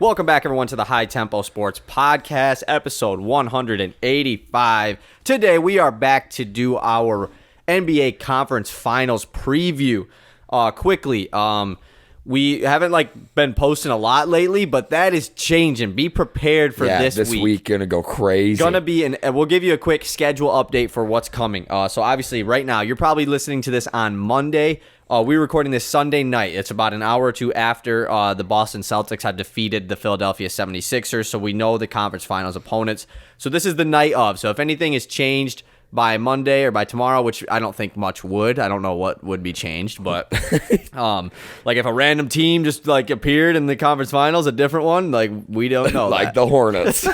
Welcome back, everyone, to the High Tempo Sports Podcast, episode 185. Today, we are back to do our NBA Conference Finals preview. Quickly, we haven't been posting a lot lately, but that is changing. Be prepared for this week. This week gonna go crazy. We'll give you a quick schedule update for what's coming. So obviously, right now, you're probably listening to this on Monday. We're recording this Sunday night. It's about an hour or two after the Boston Celtics had defeated the Philadelphia 76ers, so we know the conference finals opponents. So this is the night of. So if anything is changed by Monday or by tomorrow, which I don't think much would. I don't know what would be changed, but like if a random team just appeared in the conference finals, a different one, we don't know. Like the Hornets.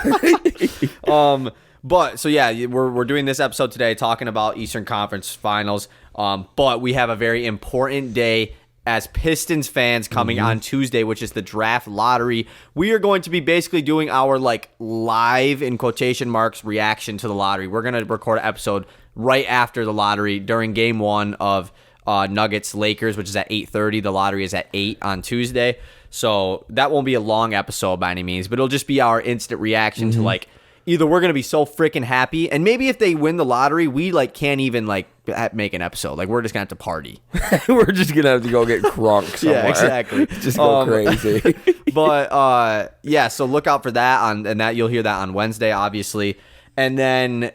But so yeah, we're doing this episode today talking about Eastern Conference Finals. But we have a very important day as Pistons fans coming on Tuesday, which is the draft lottery. We are going to be basically doing our live, in quotation marks, reaction to the lottery. We're going to record an episode right after the lottery during game one of Nuggets Lakers, which is at 8:30. The lottery is at 8 on Tuesday. So that won't be a long episode by any means, but it'll just be our instant reaction to either we're going to be so freaking happy, and maybe if they win the lottery, we can't even make an episode. We're just going to have to party. We're just going to have to go get crunk somewhere. Yeah, exactly. Just go crazy. But yeah, so look out for that and that you'll hear that on Wednesday, obviously. And then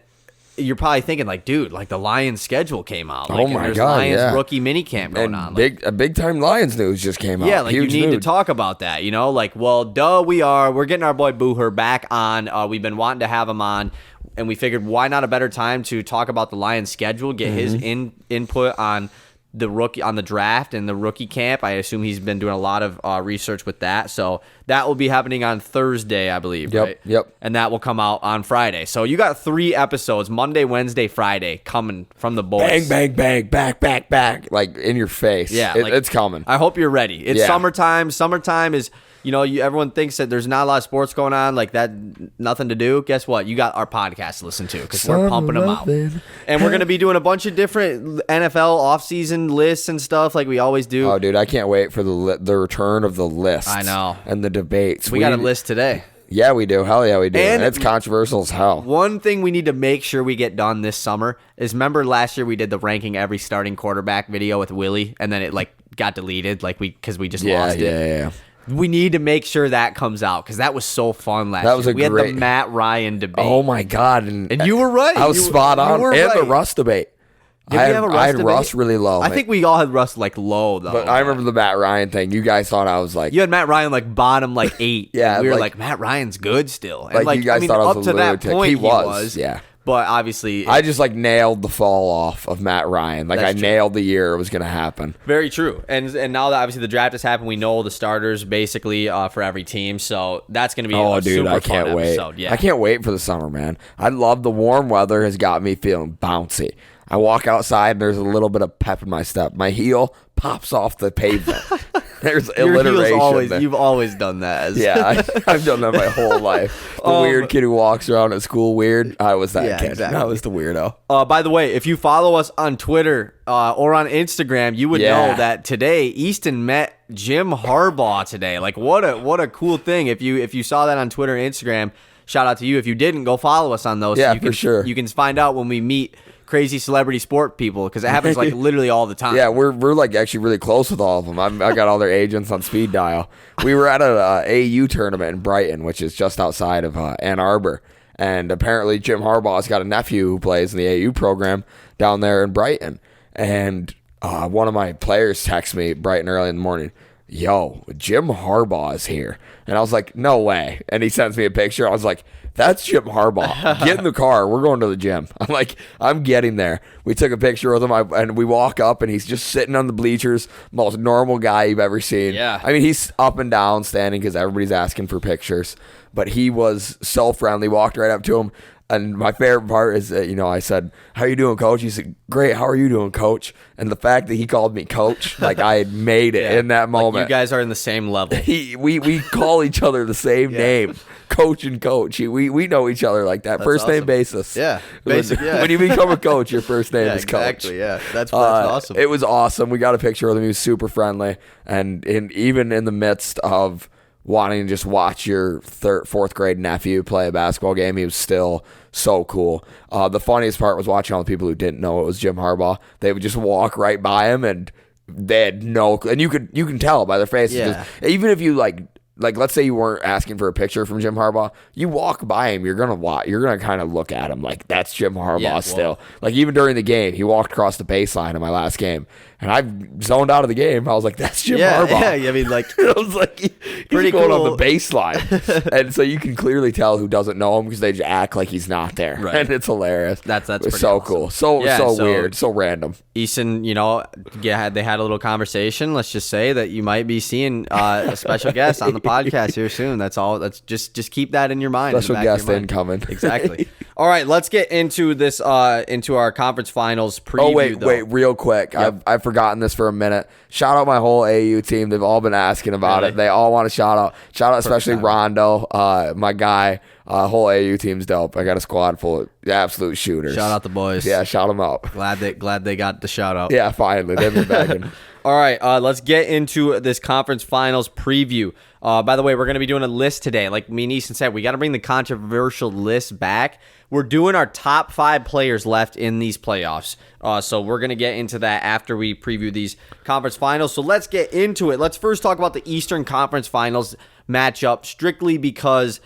you're probably thinking dude, the Lions schedule came out. Oh my there's God, Lions yeah. rookie minicamp going on. A big time Lions news just came out. Yeah, you need to talk about that, well, duh, we're getting our boy Booher back on. We've been wanting to have him on, and we figured why not a better time to talk about the Lions schedule, get his input on the rookie, on the draft and the rookie camp. I assume he's been doing a lot of research with that. So that will be happening on Thursday, I believe, right? Yep. And that will come out on Friday. So you got 3 episodes, Monday, Wednesday, Friday, coming from the boys. Bang, bang, bang, back, in your face. Yeah. It's coming. I hope you're ready. It's summertime. Summertime is... everyone thinks that there's not a lot of sports going on, that, nothing to do. Guess what? You got our podcast to listen to because we're pumping them out. And we're going to be doing a bunch of different NFL offseason lists and stuff like we always do. Oh, dude, I can't wait for the return of the lists. I know. And the debates. We got a list today. Yeah, we do. Hell yeah, we do. And it's controversial as hell. One thing we need to make sure we get done this summer is, remember last year we did the ranking every starting quarterback video with Willie, and then it got deleted because we just lost it. Yeah. We need to make sure that comes out because that was so fun last year. We had the Matt Ryan debate. Oh my God! And you were right. I was spot on. And the Russ debate. Did we have a Russ I had debate? Russ really low. I think we all had Russ low though. But I remember the Matt Ryan thing. You guys thought I was you had Matt Ryan bottom 8. Yeah, we were Matt Ryan's good still. And you guys thought I was up a to that lunatic. point He was. Yeah. But obviously, I just nailed the fall off of Matt Ryan. I true. nailed the year it was going to happen. Very true. And now that obviously the draft has happened, we know the starters basically for every team. So that's going to be a super fun episode. Yeah. I can't wait for the summer, man. I love the warm weather. Has got me feeling bouncy. I walk outside and there's a little bit of pep in my step. My heel pops off the pavement. There's alliteration. You've always done that. Yeah, I've done that my whole life. The weird kid who walks around at school weird. I was that kid. Exactly. I was the weirdo. By the way, if you follow us on Twitter or on Instagram, you would know that today Easton met Jim Harbaugh today. What a cool thing. If you saw that on Twitter and Instagram, shout out to you. If you didn't, go follow us on those. Yeah, so for sure. You can find out when we meet crazy celebrity sport people because it happens literally all the time. Yeah, we're actually really close with all of them. I got all their agents on speed dial. We were at a AU tournament in Brighton, which is just outside of Ann Arbor, and apparently Jim Harbaugh's got a nephew who plays in the AU program down there in Brighton. And one of my players texts me bright and early in the morning, "Yo, Jim Harbaugh is here," and I was like, "No way!" And he sends me a picture. I was like, "That's Jim Harbaugh. Get in the car. We're going to the gym." I'm like, "I'm getting there." We took a picture with him, and we walk up, and he's just sitting on the bleachers, most normal guy you've ever seen. Yeah. I mean, he's up and down standing because everybody's asking for pictures, but he was so friendly. Walked right up to him. And my favorite part is that, I said, "How you doing, coach?" He said, "Great. How are you doing, coach?" And the fact that he called me coach, I had made it in that moment. You guys are in the same level. We call each other the same name, coach and coach. We know each other like that. That's first awesome. name basis. Yeah. Basic, When you become a coach, your first name is coach. Exactly, yeah. That's awesome. It was awesome. We got a picture with him. He was super friendly. And even in the midst of wanting to just watch your fourth grade nephew play a basketball game. He was still so cool. The funniest part was watching all the people who didn't know it was Jim Harbaugh. They would just walk right by him, and they had no clue. And you can tell by their faces. Yeah. Even if you like let's say you weren't asking for a picture from Jim Harbaugh, you walk by him, you're gonna kind of look at him like that's Jim Harbaugh still. Like even during the game, he walked across the baseline in my last game, and I zoned out of the game. I was like, that's Jim Harbaugh. Yeah, I mean, like, I was like, he's pretty going cool on the baseline, and so you can clearly tell who doesn't know him because they just act like he's not there, right. And it's hilarious. That's it's pretty so awesome. Cool, so weird, so random. Easton, they had a little conversation. Let's just say that you might be seeing a special guest on the podcast here soon. That's all. That's just keep that in your mind. Special guest incoming. Exactly. All right, let's get into this into our conference finals preview. Wait, real quick. Yep. I've forgotten this for a minute. Shout out my whole AU team. They've all been asking about it. They all want a shout out. Shout out especially Rondo, my guy. Whole AU team's dope. I got a squad full of absolute shooters. Shout out the boys. Yeah, shout them out. Glad they got the shout out. Yeah, finally. They've been begging. All right, let's get into this conference finals preview. By the way, we're going to be doing a list today. Like me and Easton said, we got to bring the controversial list back. We're doing our top 5 players left in these playoffs. So we're going to get into that after we preview these conference finals. So let's get into it. Let's first talk about the Eastern Conference Finals matchup, strictly because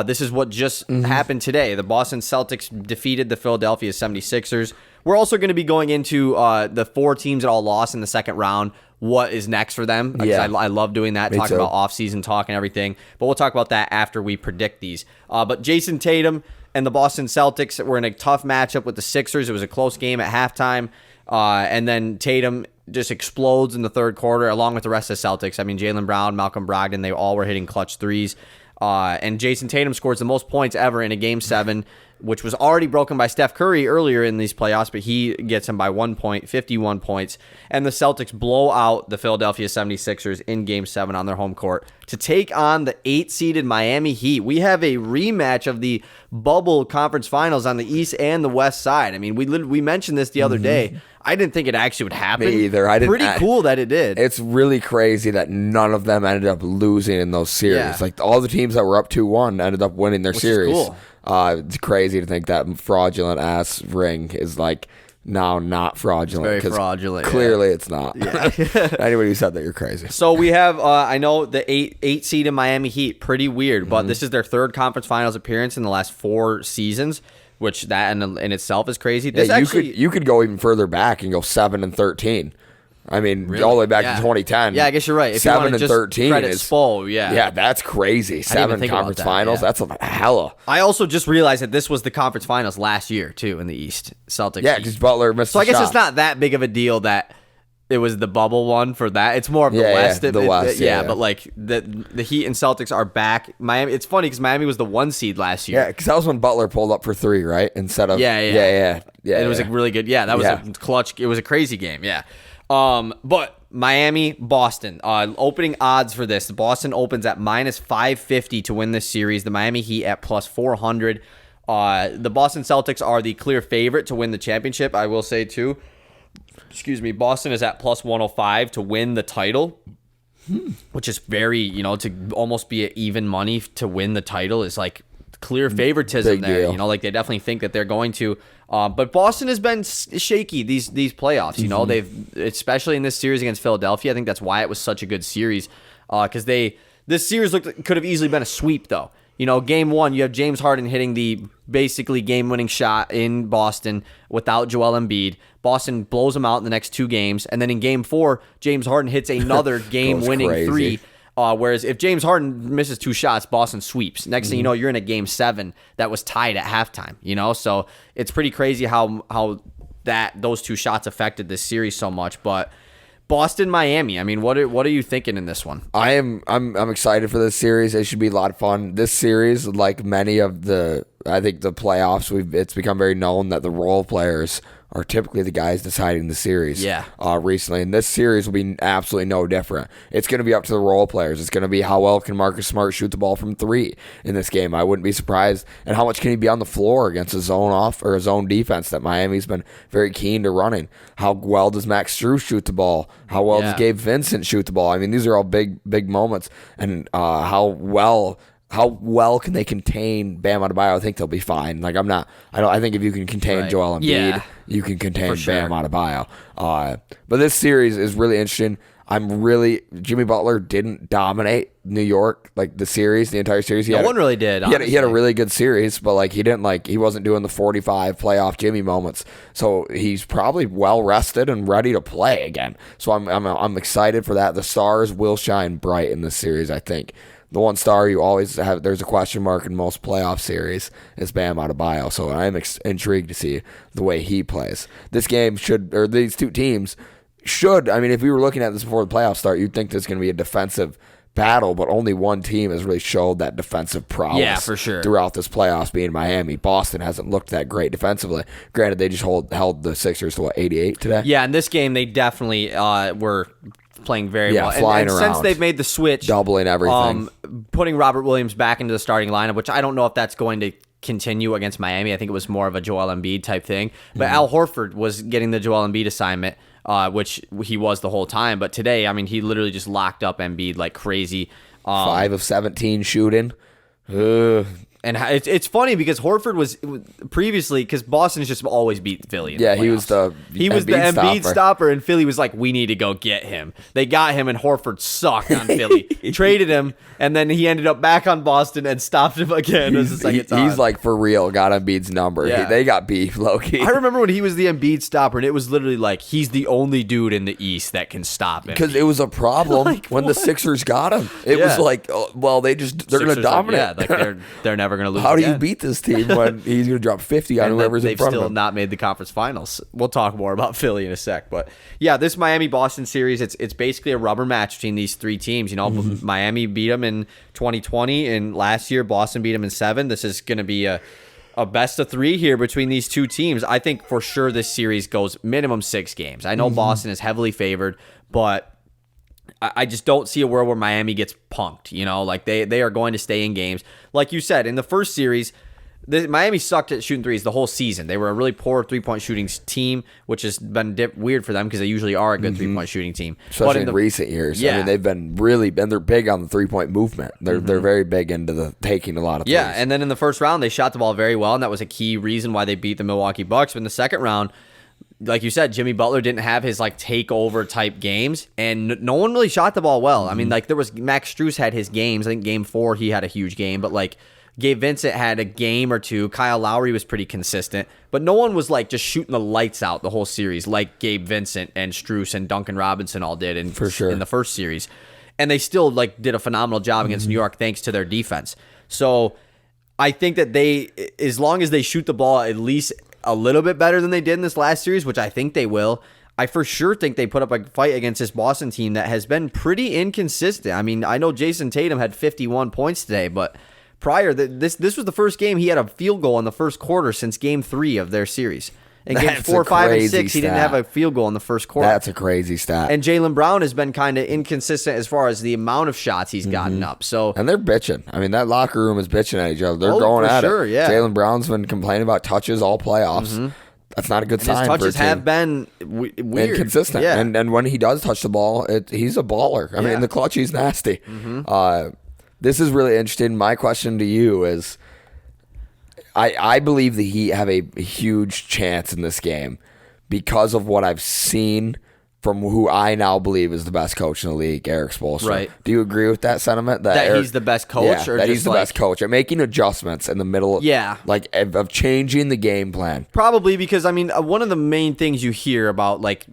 this is what just happened today. The Boston Celtics defeated the Philadelphia 76ers. We're also going to be going into the 4 teams that all lost in the second round. What is next for them? Yeah. I love doing that, talking too. about offseason talk and everything. But we'll talk about that after we predict these. But Jason Tatum and the Boston Celtics were in a tough matchup with the Sixers. It was a close game at halftime. And then Tatum just explodes in the third quarter along with the rest of the Celtics. I mean, Jaylen Brown, Malcolm Brogdon, they all were hitting clutch threes. And Jason Tatum scores the most points ever in a Game 7, which was already broken by Steph Curry earlier in these playoffs, but he gets him by 1 point, 51 points. And the Celtics blow out the Philadelphia 76ers in Game 7 on their home court to take on the 8-seeded Miami Heat. We have a rematch of the bubble conference finals on the East and the West side. I mean, we mentioned this the other day. I didn't think it actually would happen. Me either. Pretty cool that it did. It's really crazy that none of them ended up losing in those series. Yeah. Like all the teams that were up 2-1 ended up winning their series. Is cool. It's crazy to think that fraudulent ass ring is like now not fraudulent. It's very fraudulent. Clearly it's not. Yeah. Anybody who said that, you're crazy. So we have, I know the 8 seed in Miami Heat, pretty weird, but this is their third conference finals appearance in the last 4 seasons, which that in itself is crazy. This You could go even further back and go 7-13. I mean, Really? all the way back Yeah. to 2010. Yeah, I guess you're right. If 7-13 credit is Spo, yeah. Yeah, that's crazy. I didn't even 7 think about conference that, finals. yeah. That's a hella. I also just realized that this was the conference finals last year too in the East. Celtics. Yeah, East. because Butler missed. So I guess shot. it's not that big of a deal that it was the bubble one for that. It's more of the Yeah, West. yeah, the West, yeah. But like the Heat and Celtics are back. Miami. It's funny because Miami was the 1 seed last year. Yeah, because that was when Butler pulled up for 3, right? Instead of Yeah. And it was a really good. Yeah, that was a clutch. It was a crazy game. Yeah. But Miami, Boston. Opening odds for this. Boston opens at -550 to win this series. The Miami Heat at +400. The Boston Celtics are the clear favorite to win the championship. I will say too. Excuse me. Boston is at +105 to win the title, which is very, to almost be at even money to win the title is like clear favoritism Big there. deal. Like they definitely think that they're going to. But Boston has been shaky these playoffs. They've, especially in this series against Philadelphia. I think that's why it was such a good series. Because this series could have easily been a sweep though. Game 1, you have James Harden hitting the basically game-winning shot in Boston without Joel Embiid. Boston blows him out in the next 2 games. And then in Game 4, James Harden hits another game-winning crazy. 3. Whereas if James Harden misses 2 shots, Boston sweeps. Next thing you know, you're in a Game 7 that was tied at halftime. So it's pretty crazy how those 2 shots affected this series so much. But Boston, Miami. I mean, what are you thinking in this one? I'm excited for this series. It should be a lot of fun. This series, like many of the I think the playoffs, it's become very known that the role players are typically the guys deciding the series. Yeah. Recently, and this series will be absolutely no different. It's going to be up to the role players. It's going to be how well can Marcus Smart shoot the ball from 3 in this game. I wouldn't be surprised, and how much can he be on the floor against a zone defense that Miami's been very keen to running. How well does Max Strus shoot the ball? How well does Gabe Vincent shoot the ball? I mean, these are all big moments, and how well can they contain Bam Adebayo? I think they'll be fine. Like I think if you can contain Joel Embiid, you can contain Bam Adebayo. But this series is really interesting. Jimmy Butler didn't dominate New York like the entire series. No one really did. He had a really good series, but like he wasn't doing the 45 playoff Jimmy moments. So he's probably well rested and ready to play again. So I'm excited for that. The stars will shine bright in this series, I think. The one star you always have, there's a question mark in most playoff series, is Bam Adebayo. So I'm intrigued to see the way he plays. These two teams should, I mean, if we were looking at this before the playoffs start, you'd think there's going to be a defensive battle, but only one team has really showed that defensive prowess for sure. throughout this playoffs, being Miami. Boston hasn't looked that great defensively. Granted, they just held the Sixers to 88 today? Yeah, in this game, they definitely were playing very well. Flying around. Since they've made the switch, doubling everything, putting Robert Williams back into the starting lineup, which I don't know if that's going to continue against Miami. I think it was more of a Joel Embiid type thing. But Al Horford was getting the Joel Embiid assignment, which he was the whole time. But today, I mean, he literally just locked up Embiid like crazy. 5 of 17 shooting. And it's funny because Horford was previously, because Boston's just always beat Philly. He was the Embiid stopper, and Philly was like, we need to go get him. They got him, and Horford sucked on Philly. Traded him, and then he ended up back on Boston and stopped him again. He's like, for real, got Embiid's number. Yeah. They got beef, low-key. I remember when he was the Embiid stopper, and it was literally like, he's the only dude in the East that can stop him. Because it was a problem when the Sixers got him. It was like, they're going to dominate. They're never going to lose. How do you beat this team when he's going to drop 50 on whoever's in front of him? They've still not made the conference finals. We'll talk more about Philly in a sec. But yeah, this Miami-Boston series, it's basically a rubber match between these three teams. You know, Miami beat them in 2020, and last year Boston beat them in 7. This is going to be a best of 3 here between these two teams. I think for sure this series goes minimum 6 games. I know Boston is heavily favored, but I just don't see a world where Miami gets punked. You know, like they are going to stay in games. Like you said, in the first series, Miami sucked at shooting threes the whole season. They were a really poor three-point shooting team, which has been weird for them because they usually are a good three-point shooting team. Especially in recent years. Yeah. I mean, they've been they're big on the three-point movement. They're very big into the taking a lot of threes. Yeah, and then in the first round, they shot the ball very well, and that was a key reason why they beat the Milwaukee Bucks. But in the second round, like you said, Jimmy Butler didn't have his like takeover type games, and no one really shot the ball well. I mean, like there was Max Strus had his games. I think game 4 he had a huge game, but like Gabe Vincent had a game or two. Kyle Lowry was pretty consistent, but no one was like just shooting the lights out the whole series like Gabe Vincent and Strus and Duncan Robinson all did in the first series, and they still like did a phenomenal job against New York thanks to their defense. So I think that as long as they shoot the ball at least a little bit better than they did in this last series, which I think they will, I for sure think they put up a fight against this Boston team that has been pretty inconsistent. I mean, I know Jason Tatum had 51 points today, but prior, this was the first game he had a field goal in the first quarter since game 3 of their series. In games 4, 5, and 6, he didn't have a field goal in the first quarter. That's a crazy stat. And Jaylen Brown has been kind of inconsistent as far as the amount of shots he's gotten up. So, and they're bitching. I mean, that locker room is bitching at each other. They're going at it. Yeah. Jaylen Brown's been complaining about touches all playoffs. That's not a good sign. His touches have been weird. Inconsistent. Yeah. And when he does touch the ball, he's a baller. I mean, in the clutch, he's nasty. This is really interesting. My question to you is, I believe the Heat have a huge chance in this game because of what I've seen from who I now believe is the best coach in the league, Eric Spoelstra. Right. Do you agree with that sentiment? That he's the best coach? Yeah, that he's the best coach at making adjustments in the middle of changing the game plan. Probably because, I mean, one of the main things you hear about like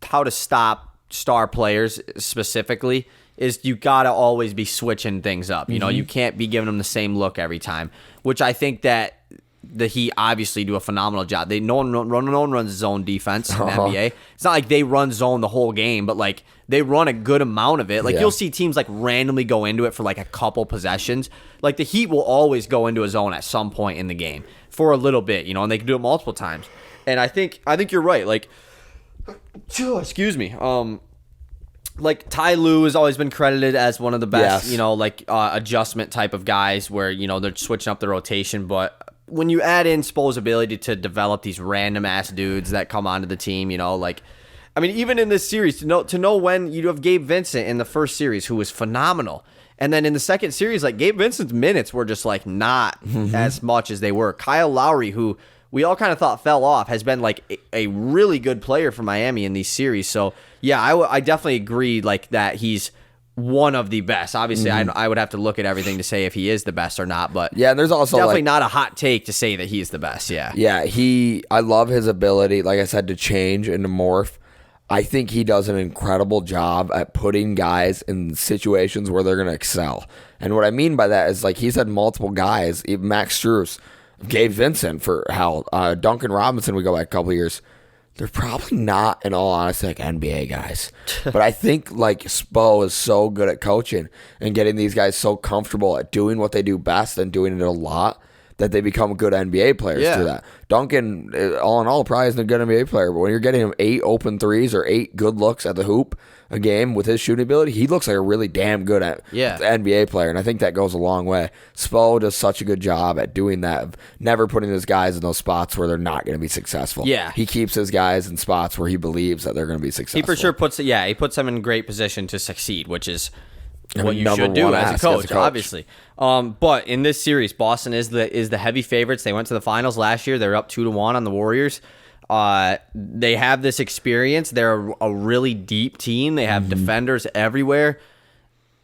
how to stop star players specifically is you got to always be switching things up. You know, you can't be giving them the same look every time, which I think that the Heat obviously do a phenomenal job. No one runs zone defense in the NBA. It's not like they run zone the whole game, but like they run a good amount of it. Like you'll see teams like randomly go into it for like a couple possessions. Like the Heat will always go into a zone at some point in the game for a little bit, and they can do it multiple times. And I think you're right. Like, excuse me. Like Ty Lue has always been credited as one of the best, adjustment type of guys where, they're switching up the rotation. But when you add in Spo's ability to develop these random ass dudes that come onto the team, even in this series, to know when you have Gabe Vincent in the first series, who was phenomenal. And then in the second series, like Gabe Vincent's minutes were just like not as much as they were. Kyle Lowry, who we all kind of thought fell off, has been like a really good player for Miami in these series. So yeah, I definitely agree like that he's one of the best. Obviously, I would have to look at everything to say if he is the best or not. But yeah, and there's also definitely not a hot take to say that he's the best. Yeah, I love his ability, like I said, to change and to morph. I think he does an incredible job at putting guys in situations where they're going to excel. And what I mean by that is like he's had multiple guys, even Max Strus, Gabe Vincent for hell, Duncan Robinson, we go back a couple of years. They're probably not, in all honesty, like NBA guys. But I think like Spo is so good at coaching and getting these guys so comfortable at doing what they do best and doing it a lot that they become good NBA players through that. Duncan, all in all, probably isn't a good NBA player, but when you're getting him 8 open threes or 8 good looks at the hoop a game with his shooting ability, he looks like a really damn good NBA player, and I think that goes a long way. Spo does such a good job at doing that, of never putting his guys in those spots where they're not going to be successful. Yeah. He keeps his guys in spots where he believes that they're going to be successful. He for sure puts them in great position to succeed, which is what you should do as a coach, obviously. But in this series, Boston is the heavy favorites. They went to the finals last year. They're up 2-1 on the Warriors. They have this experience. They're a really deep team. They have defenders everywhere.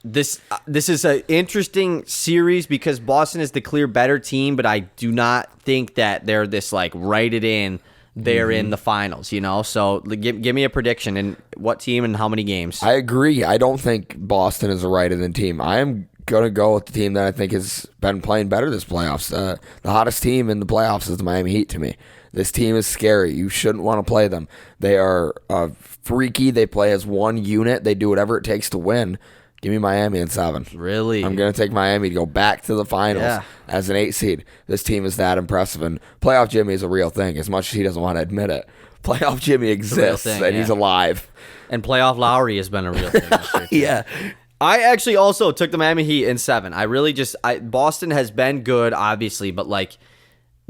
This is an interesting series because Boston is the clear better team, but I do not think that they're this like write it in. They're in the finals, So give me a prediction and what team and how many games. I agree. I don't think Boston is a right-in team. I am going to go with the team that I think has been playing better this playoffs. The hottest team in the playoffs is the Miami Heat to me. This team is scary. You shouldn't want to play them. They are freaky. They play as one unit. They do whatever it takes to win. Give me Miami in 7. Really? I'm going to take Miami to go back to the finals as an 8 seed. This team is that impressive. And playoff Jimmy is a real thing, as much as he doesn't want to admit it. Playoff Jimmy exists, and he's alive. And playoff Lowry has been a real thing this year, too. Yeah. I actually also took the Miami Heat in 7. I really Boston has been good, obviously, but like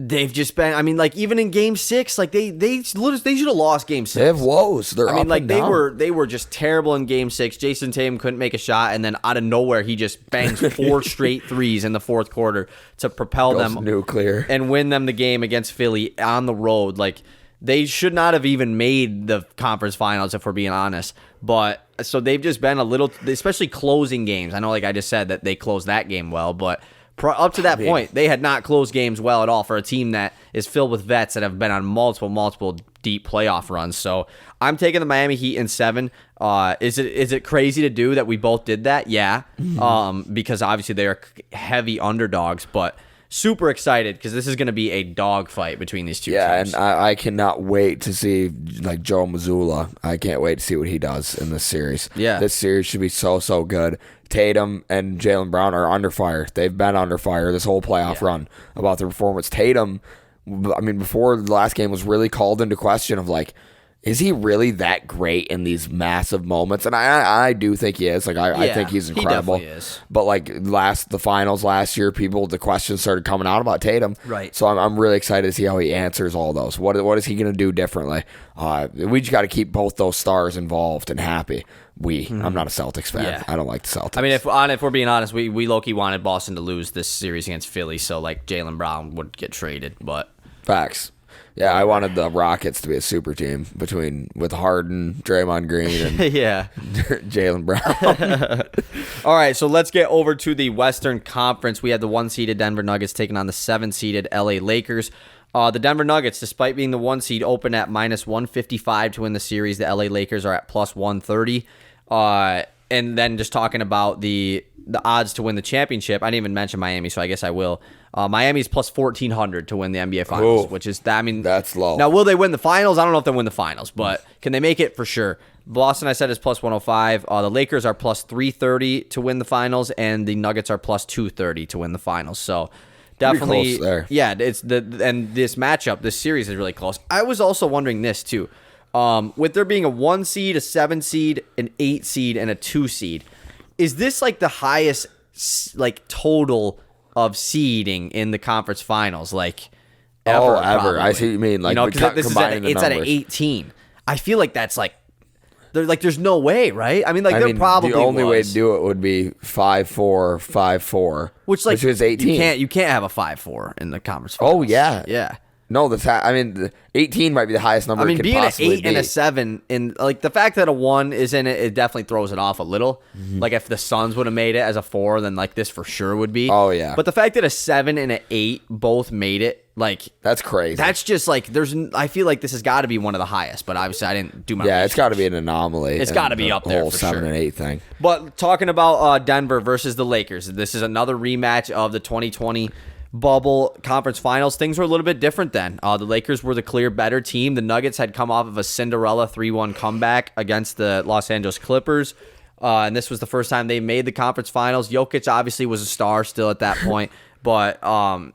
they've just been. Even in Game 6, like they should have lost Game 6. They have woes. They're up and down. They were just terrible in Game 6. Jason Tatum couldn't make a shot, and then out of nowhere he just bangs 4 straight threes in the fourth quarter to propel them nuclear and win them the game against Philly on the road. Like they should not have even made the conference finals, if we're being honest. But so they've just been a little, especially closing games. I know, like I just said, that they closed that game well, but up to that point, they had not closed games well at all for a team that is filled with vets that have been on multiple deep playoff runs. So I'm taking the Miami Heat in 7. Is it crazy to do that we both did that? Yeah, because obviously they are heavy underdogs, but super excited because this is going to be a dogfight between these two teams. Yeah, and I cannot wait to see like Joe Mazzulla. I can't wait to see what he does in this series. Yeah. This series should be so good. Tatum and Jaylen Brown are under fire. They've been under fire this whole playoff run about their performance. Tatum, before the last game was really called into question of like, is he really that great in these massive moments? And I do think he is. Like I think he's incredible. He definitely is. But like the finals last year, the questions started coming out about Tatum. Right. So I'm really excited to see how he answers all those. What is he going to do differently? We just got to keep both those stars involved and happy. I'm not a Celtics fan. Yeah. I don't like the Celtics. If we're being honest, we low-key wanted Boston to lose this series against Philly, so like Jaylen Brown would get traded. But facts. Yeah, I wanted the Rockets to be a super team with Harden, Draymond Green, and Jaylen Brown. All right, so let's get over to the Western Conference. We had the 1-seeded Denver Nuggets taking on the 7-seeded LA Lakers. The Denver Nuggets, despite being the 1 seed, open at -155 to win the series. The LA Lakers are at +130. And then just talking about the odds to win the championship, I didn't even mention Miami, so I guess I will. Miami's plus 1,400 to win the NBA Finals, which is that. I mean, that's low. Now, will they win the finals? I don't know if they'll win the finals, but can they make it for sure? Boston, I said, is plus 105. The Lakers are plus 330 to win the finals, and the Nuggets are plus 230 to win the finals. So definitely, close there. Yeah. And this matchup, this series is really close. I was also wondering this too, with there being a 1 seed, a 7 seed, an 8 seed, and a 2 seed. Is this like the highest like total of seeding in the conference finals, like ever? Ever. I see what you mean. Like, because this is at 18. I feel like that's like there's no way, right? I mean, like there probably the only way to do it would be 5-4, 5-4, which is 18. You can't have a 5-4 in the conference finals. Oh yeah, yeah. No, the 18 might be the highest number. I mean, it could being an possibly 8 be. and a 7, and like the fact that a 1 is in it, it definitely throws it off a little. Mm-hmm. Like if the Suns would have made it as a 4, then like this for sure would be. Oh yeah. But the fact that a 7 and an 8 both made it, like that's crazy. That's just like I feel like this has got to be one of the highest. But obviously, I didn't do my. Yeah, research. it's got to be an anomaly. It's got to be up there. Whole for 7 sure. and 8 thing. But talking about Denver versus the Lakers, this is another rematch of the 2020 bubble conference finals. Things were a little bit different then. The Lakers were the clear better team. The Nuggets had come off of a Cinderella 3-1 comeback against the Los Angeles Clippers. And this was the first time they made the conference finals. Jokic obviously was a star still at that point. But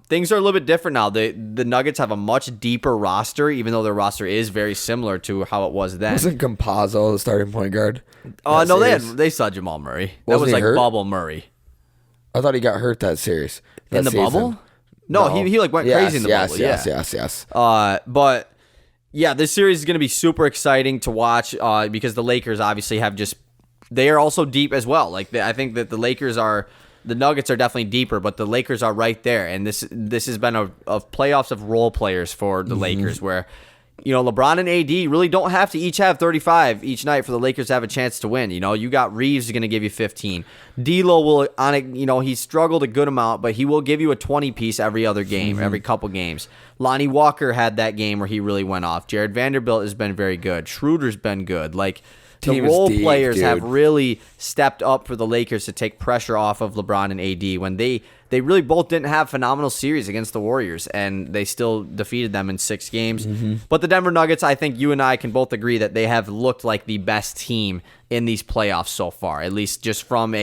things are a little bit different now. The Nuggets have a much deeper roster, even though their roster is very similar to how it was then. Wasn't Campazzo the starting point guard? No, they saw Jamal Murray. That was like hurt? bubble Murray. I thought he got hurt that series. In the bubble? No, he like went crazy in the bubble. Yes. But yeah, this series is going to be super exciting to watch because the Lakers obviously they are also deep as well. Like I think that the Nuggets are definitely deeper, but the Lakers are right there. And this has been a playoffs of role players for the Lakers where, LeBron and AD really don't have to each have 35 each night for the Lakers to have a chance to win. You got Reeves is going to give you 15. D'Lo will he struggled a good amount, but he will give you a 20 piece every other game, every couple games. Lonnie Walker had that game where he really went off. Jared Vanderbilt has been very good. Schroeder's been good. Like the role players have really stepped up for the Lakers to take pressure off of LeBron and AD when they really both didn't have phenomenal series against the Warriors, and they still defeated them in 6 games. But the Denver Nuggets, I think you and I can both agree that they have looked like the best team in these playoffs so far, at least just from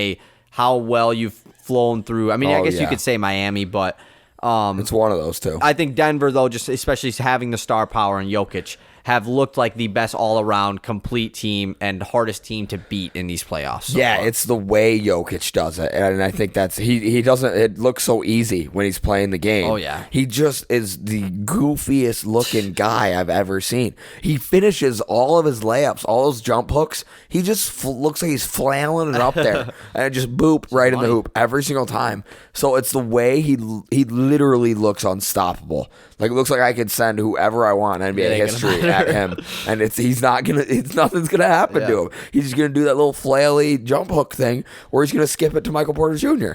how well you've flown through. I mean, I guess you could say Miami, but it's one of those two. I think Denver, though, just especially having the star power in Jokic, have looked like the best all-around complete team and hardest team to beat in these playoffs. So far. It's the way Jokic does it, and I think that's he doesn't. It looks so easy when he's playing the game. Oh yeah, he just is the goofiest looking guy I've ever seen. He finishes all of his layups, all those jump hooks. He just looks like he's flailing it up there and just boop right in the hoop every single time. So it's the way he literally looks unstoppable. Like it looks like I could send whoever I want in NBA history at him, and nothing's gonna happen to him. He's just gonna do that little flaily jump hook thing, or he's gonna skip it to Michael Porter Jr.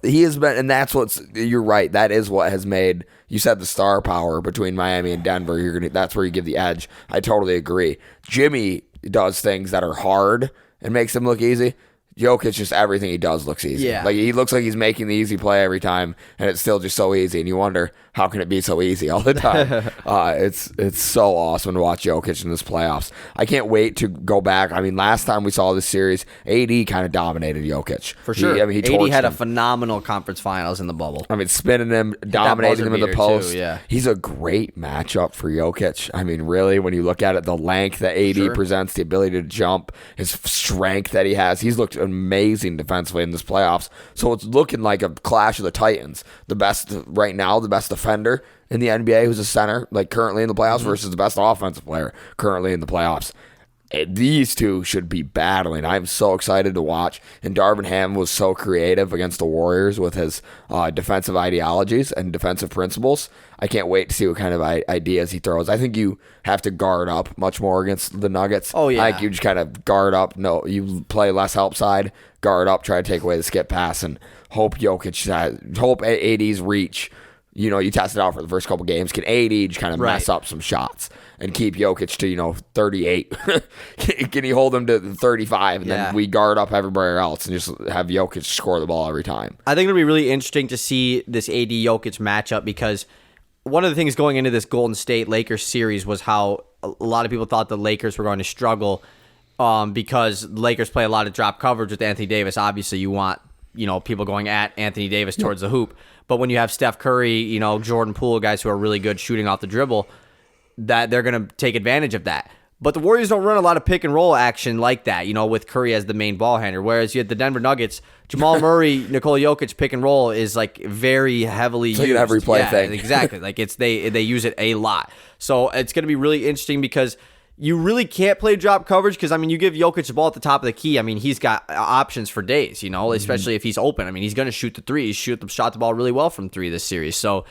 He has been, and that's you're right. That is what has made, you said, the star power between Miami and Denver. That's where you give the edge. I totally agree. Jimmy does things that are hard and makes them look easy. Jokic, just everything he does looks easy. Yeah. Like he looks like he's making the easy play every time, and it's still just so easy. And you wonder, how can it be so easy all the time? It's so awesome to watch Jokic in this playoffs. I can't wait to go back. I mean, last time we saw this series, AD kind of dominated Jokic. For sure. He AD had him. a phenomenal conference finals in the bubble. I mean, spinning him, dominating him in the post. Too, yeah. He's a great matchup for Jokic. I mean, really, when you look at it, the length that AD presents, the ability to jump, his strength that he has, he's looked amazing defensively in this playoffs. So it's looking like a clash of the Titans. The best right now, the best defender in the NBA who's a center, like currently in the playoffs, versus the best offensive player currently in the playoffs. These two should be battling. I'm so excited to watch. And Darvin Ham was so creative against the Warriors with his defensive ideologies and defensive principles. I can't wait to see what kind of ideas he throws. I think you have to guard up much more against the Nuggets. Oh, yeah. I think you just kind of guard up. No, you play less help side, guard up, try to take away the skip pass, and hope AD's reach you test it out for the first couple games. Can AD just kind of mess up some shots and keep Jokic to 38? Can he hold him to 35 and then we guard up everywhere else and just have Jokic score the ball every time? I think it'll be really interesting to see this AD Jokic matchup, because one of the things going into this Golden State Lakers series was how a lot of people thought the Lakers were going to struggle because the Lakers play a lot of drop coverage with Anthony Davis. Obviously, you want people going at Anthony Davis towards the hoop. But when you have Steph Curry, Jordan Poole, guys who are really good shooting off the dribble, that they're going to take advantage of that. But the Warriors don't run a lot of pick and roll action like that, with Curry as the main ball handler. Whereas you had the Denver Nuggets, Jamal Murray, Nikola Jokic pick and roll is like very heavily used. Like an every play thing. Exactly. Like they use it a lot. So it's going to be really interesting because you really can't play drop coverage because, you give Jokic the ball at the top of the key. He's got options for days, especially if he's open. He's going to shoot the three. He's shot the ball really well from three this series. So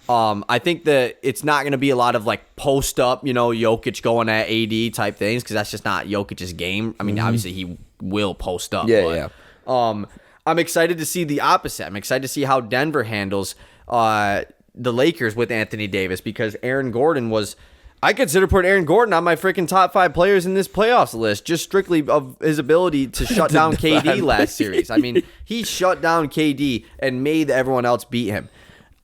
I think that it's not going to be a lot of like post up, Jokic going at AD type things because that's just not Jokic's game. Obviously he will post up. I'm excited to see the opposite. I'm excited to see how Denver handles the Lakers with Anthony Davis because Aaron Gordon was... I consider putting Aaron Gordon on my freaking top 5 players in this playoffs list, just strictly of his ability to shut down KD last series. He shut down KD and made everyone else beat him.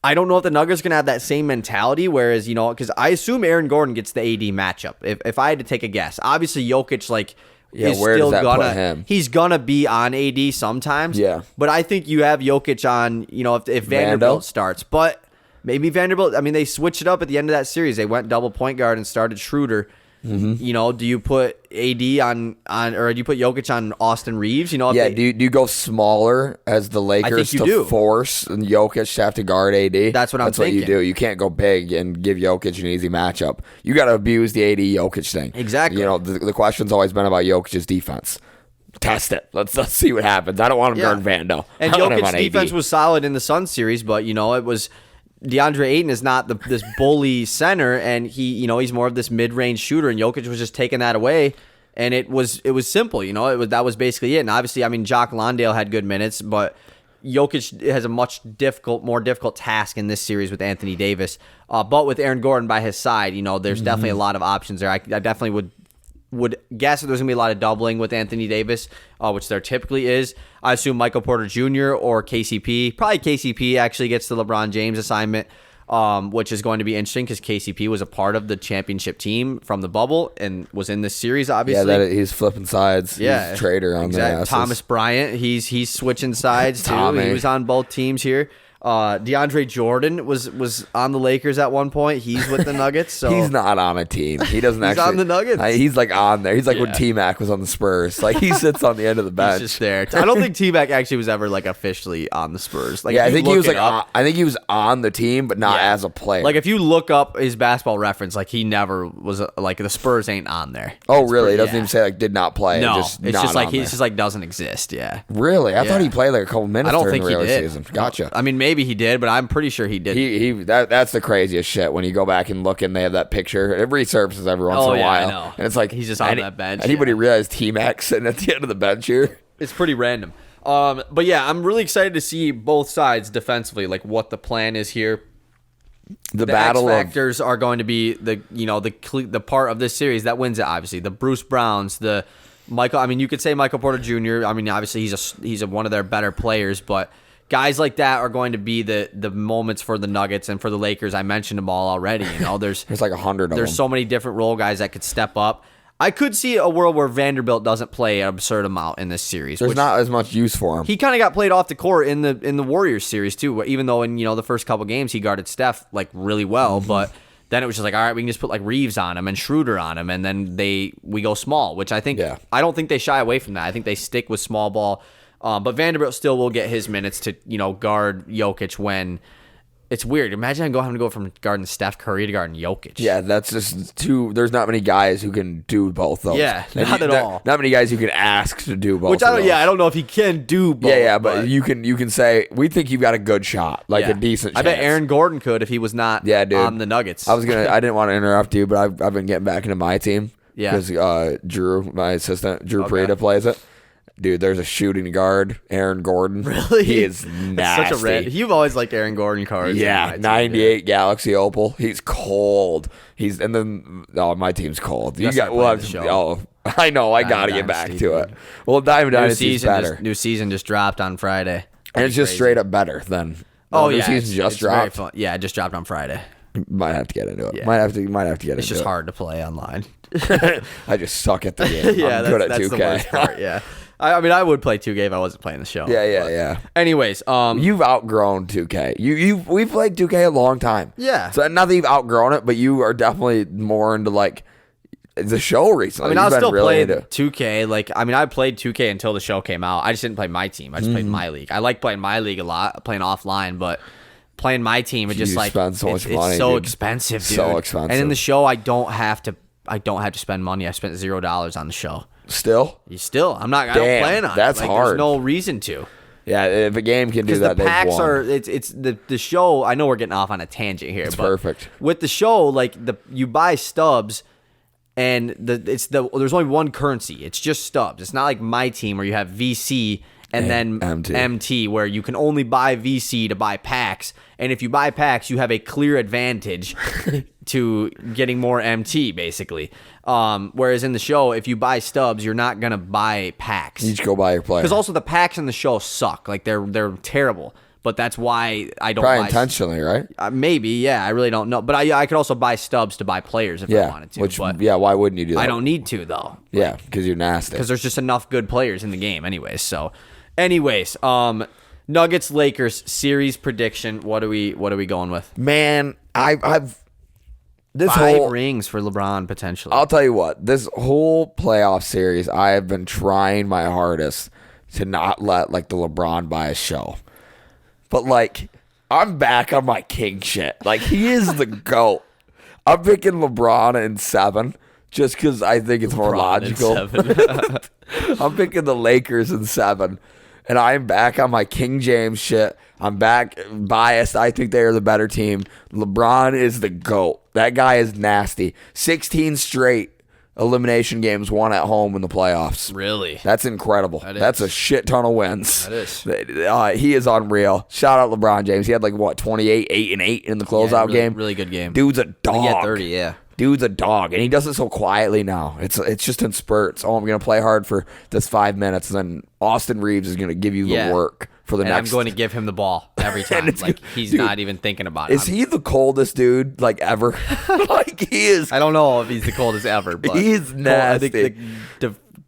I don't know if the Nuggets are going to have that same mentality, whereas, because I assume Aaron Gordon gets the AD matchup. If I had to take a guess, obviously Jokic, is where still does that put him? He's gonna be on AD sometimes. Yeah. But I think you have Jokic on, if Vanderbilt starts. But maybe Vanderbilt, they switched it up at the end of that series. They went double point guard and started Schroeder. Do you put AD on or do you put Jokic on Austin Reeves? Do you go smaller as the Lakers force Jokic to have to guard AD? That's what I'm thinking. What you do. You can't go big and give Jokic an easy matchup. You got to abuse the AD Jokic thing. Exactly. The question's always been about Jokic's defense. Test it. Let's see what happens. I don't want him guarding Vando. And Jokic's defense was solid in the Sun series, but it was... DeAndre Ayton is not this bully center, and he's more of this mid-range shooter, and Jokic was just taking that away, and it was simple, that was basically it. And obviously, Jock Landale had good minutes, but Jokic has a much more difficult task in this series with Anthony Davis. But with Aaron Gordon by his side, there's definitely a lot of options there. I definitely would guess that there's going to be a lot of doubling with Anthony Davis, which there typically is. I assume Michael Porter Jr. or KCP. Probably KCP actually gets the LeBron James assignment, which is going to be interesting because KCP was a part of the championship team from the bubble and was in this series, obviously. Yeah, he's flipping sides. Yeah. He's a traitor on their asses. Thomas Bryant, he's switching sides too. He was on both teams here. DeAndre Jordan was on the Lakers at one point. He's with the Nuggets. So he's not on a team. He doesn't he's on the Nuggets. He's on there. He's when T-Mac was on the Spurs. He sits on the end of the bench. He's just there. I don't think T-Mac actually was ever officially on the Spurs. I think he was I think he was on the team, but not as a player. If you look up his basketball reference, he never was the Spurs ain't on there. Oh, really? It doesn't even say did not play. No, it's just he's just doesn't exist. Yeah. Really? I thought he played a couple minutes. I don't think the regular he did. Season. Gotcha. Maybe he did, but I'm pretty sure he did. That's the craziest shit when you go back and look and they have that picture. It resurfaces every once in a while. I know. And it's he's just on that bench. Anybody realize T-Mac sitting at the end of the bench here? It's pretty random. But yeah, I'm really excited to see both sides defensively, what the plan is here. The battle X factors are going to be the part of this series that wins it. Obviously, the Bruce Browns, the Michael. You could say Michael Porter Jr. Obviously he's one of their better players, but guys like that are going to be the moments for the Nuggets and for the Lakers. I mentioned them all already. There's 100 of them. There's so many different role guys that could step up. I could see a world where Vanderbilt doesn't play an absurd amount in this series. There's not as much use for him. He kind of got played off the court in the Warriors series too, even though in the first couple games he guarded Steph really well, but then it was just all right, we can just put Reeves on him and Schroeder on him, and then we go small, which I think I don't think they shy away from that. I think they stick with small ball. But Vanderbilt still will get his minutes to, guard Jokic when it's weird. Imagine having to go from guarding Steph Curry to guarding Jokic. Yeah, that's just there's not many guys who can do both those. Yeah, not at all. Not many guys who can ask to do both. I don't know if he can do both. Yeah, but you can say we think you've got a good shot, a decent chance. I bet Aaron Gordon could if he was not on the Nuggets. I didn't want to interrupt you, but I've been getting back into my team. Yeah. Because Drew, my assistant, Drew Prida plays it. Dude, there's a shooting guard, Aaron Gordon. Really? He is nasty. Such a red. You've always liked Aaron Gordon cards. Yeah, 98 Galaxy Opal. He's cold. My team's cold. You got I know. I got to get back to it. Well, Diamond Dynasty is better. New season just dropped on Friday. And it's just straight up better than. New season just dropped. Very fun. Yeah, it just dropped on Friday. Might have to get into it. Yeah. Might have to get into it. It's just hard to play online. I just suck at the game. Yeah, I'm good at that's 2K. the worst part. Yeah. I mean, I would play 2K if I wasn't playing the show. Yeah. Anyways, you've outgrown 2K. We've played 2K a long time. Yeah. So not that you've outgrown it, but you are definitely more into like the show recently. I mean, I'll still play 2K. Like, I mean, I played 2K until the show came out. I just didn't play my team. I just played my league. I like playing my league a lot, playing offline, but playing my team, it just like spend so much money, it's so dude. expensive, dude. So expensive. And in the show, I don't have to spend money. I spent $0 on the show. Still? I'm not. I don't plan on it. That's hard. There's no reason to. Yeah, if a game can do that, the packs are. It's the show. I know we're getting off on a tangent here. It's but perfect. With the show, like you buy stubs, and there's only one currency. It's just stubs. It's not like my team where you have VC and then MT, where you can only buy VC to buy packs. And if you buy packs, you have a clear advantage to getting more MT, basically. Whereas in the show, if you buy stubs, you're not going to buy packs. You just go buy your player. Because also the packs in the show suck. Like, they're terrible. But that's why I don't Probably buy intentionally, right? Maybe, yeah. I really don't know. But I could also buy stubs to buy players if I wanted to. Why wouldn't you do that? I don't need to, though. Yeah, because you're nasty. Because there's just enough good players in the game anyways. So, Nuggets Lakers series prediction. What are we going with? Man, I've this 5 whole rings for LeBron potentially. I'll tell you what, this whole playoff series, I have been trying my hardest to not let like the LeBron bias show. But like, I'm back on my king shit. Like, he is the GOAT. I'm picking LeBron in 7 just because I think it's more logical. I'm picking the Lakers in 7. And I'm back on my King James shit. I'm back biased. I think they are the better team. LeBron is the GOAT. That guy is nasty. 16 straight elimination games won at home in the playoffs. Really? That's incredible. That's a shit ton of wins. That is. He is unreal. Shout out LeBron James. He had like, 28, 8-8 in the closeout game. Really good game. Dude's a dog. He had 30, yeah. Dude's a dog, and he does it so quietly now. It's just in spurts. Oh, I'm going to play hard for this 5 minutes, and then Austin Reeves is going to give you the work for the next. I'm going to give him the ball every time. Like, he's not even thinking about it. Is he the coldest dude, like, ever? Like, he is. I don't know if he's the coldest ever, but he's nasty. I think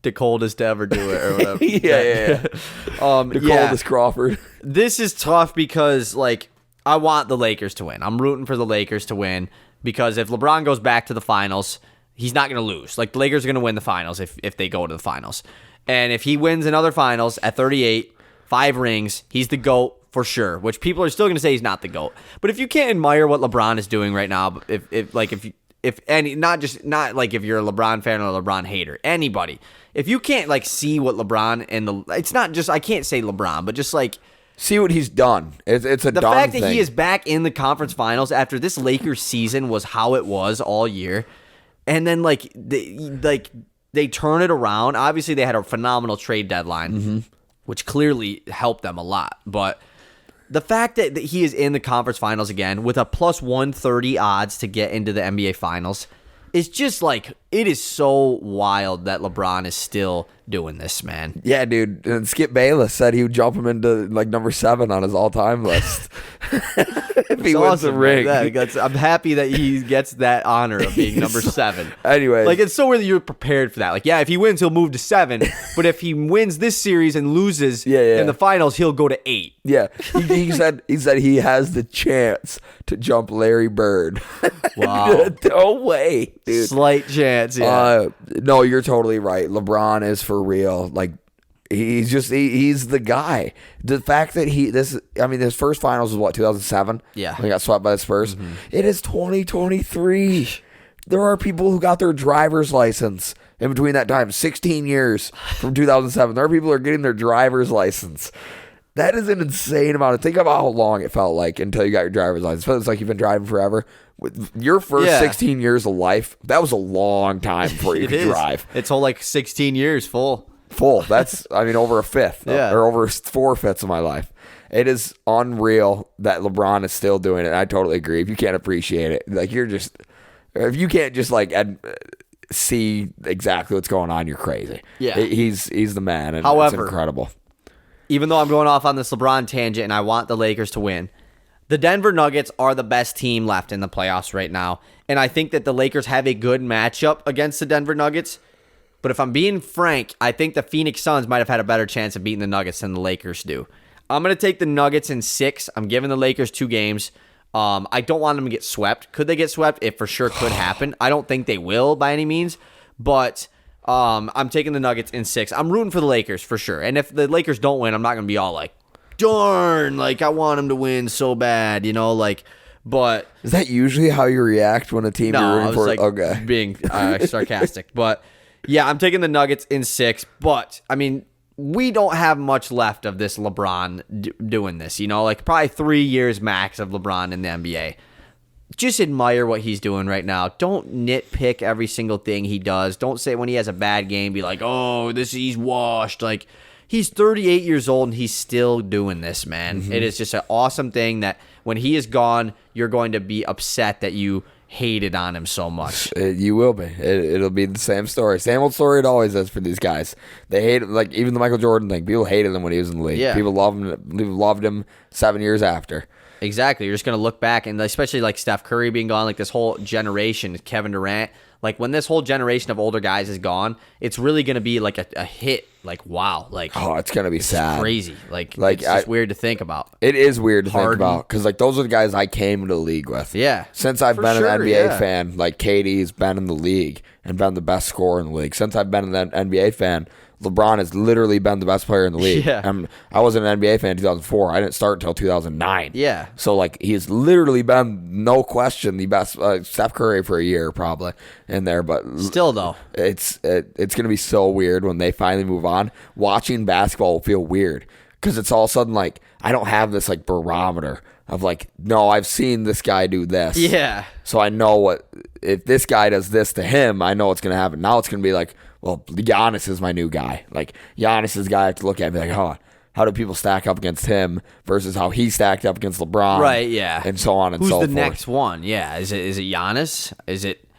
the coldest to ever do it or whatever. yeah. The coldest Crawford. This is tough because, like, I want the Lakers to win. I'm rooting for the Lakers to win. Because if LeBron goes back to the finals, he's not going to lose. Like, the Lakers are going to win the finals if they go to the finals. And if he wins another finals at 38, 5 rings, he's the GOAT for sure, which people are still going to say he's not the GOAT. But if you can't admire what LeBron is doing right now, not if you're a LeBron fan or a LeBron hater, anybody, if you can't like see what LeBron it's not just, I can't say LeBron, but just like, see what he's done. It's a the done fact thing. that he is back in the conference finals after this Lakers season was how it was all year, and then they turn it around. Obviously, they had a phenomenal trade deadline, which clearly helped them a lot. But the fact that he is in the conference finals again with a plus 130 odds to get into the NBA finals is just like, it is so wild that LeBron is still doing this, man. Yeah, dude. And Skip Bayless said he would jump him into like number 7 on his all-time list if he wins the ring. I'm happy that he gets that honor of being number 7. Anyway, like, it's so weird that you're prepared for that. Like, yeah, if he wins, he'll move to 7. But if he wins this series and loses in the finals, he'll go to 8. Yeah, he said he has the chance to jump Larry Bird. Wow. No way, dude. Slight chance. Yeah. No, you're totally right. LeBron is for real. Like, he's the guy. The fact that his first finals was 2007? Yeah. When he got swept by the Spurs. It is 2023. There are people who got their driver's license in between that time. 16 years from 2007. There are people who are getting their driver's license. That is an insane amount. Think about how long it felt like until you got your driver's license. It feels like you've been driving forever. With your first 16 years of life, that was a long time before you could drive. It's whole like 16 years full. full. That's, I mean, over a fifth or over 4/5 of my life. It is unreal that LeBron is still doing it. I totally agree. If you can't appreciate it, like if you can't just like see exactly what's going on, you're crazy. Yeah. He's the man, and However, it's incredible. Even though I'm going off on this LeBron tangent and I want the Lakers to win, the Denver Nuggets are the best team left in the playoffs right now. And I think that the Lakers have a good matchup against the Denver Nuggets. But if I'm being frank, I think the Phoenix Suns might have had a better chance of beating the Nuggets than the Lakers do. I'm going to take the Nuggets in 6. I'm giving the Lakers 2 games. I don't want them to get swept. Could they get swept? It for sure could happen. I don't think they will by any means. But I'm taking the Nuggets in 6. I'm rooting for the Lakers for sure. And if the Lakers don't win, I'm not going to be all like, darn, like I want them to win so bad, like, but. Is that usually how you react when a team you're rooting for? Like okay. being sarcastic. But yeah, I'm taking the Nuggets in 6. But, I mean, we don't have much left of this LeBron doing this, like probably 3 years max of LeBron in the NBA. Just admire what he's doing right now. Don't nitpick every single thing he does. Don't say when he has a bad game, be like, oh, he's washed. Like, he's 38 years old and he's still doing this, man. Mm-hmm. It is just an awesome thing that when he is gone, you're going to be upset that you hated on him so much. You will be. It'll be the same story. Same old story it always is for these guys. They hate him, like even the Michael Jordan thing. People hated him when he was in the league. Yeah. People loved him 7 years after. Exactly. You're just going to look back, and especially like Steph Curry being gone, like this whole generation, Kevin Durant, like when this whole generation of older guys is gone, it's really going to be like a hit. Like, wow. Like, oh, it's going to be sad. Crazy. Like it's just weird to think about. It is weird to think about because like those are the guys I came into the league with. Yeah. Since I've been an NBA fan, like KD's been in the league and been the best scorer in the league. Since I've been an NBA fan, LeBron has literally been the best player in the league. Yeah. I wasn't an NBA fan in 2004. I didn't start until 2009. Yeah. So, like, he's literally been, no question, the best. Steph Curry for a year, probably, in there. But still, though. It's going to be so weird when they finally move on. Watching basketball will feel weird because it's all of a sudden, like, I don't have this, like, barometer of, like, no, I've seen this guy do this. Yeah. So I know if this guy does this to him, I know what's going to happen. Now it's going to be like, well, Giannis is my new guy. Like, Giannis is the guy I have to look at and be like, oh, how do people stack up against him versus how he stacked up against LeBron? Right, yeah. And so on and so forth. Who's the next one? Yeah. Is it Giannis? Is it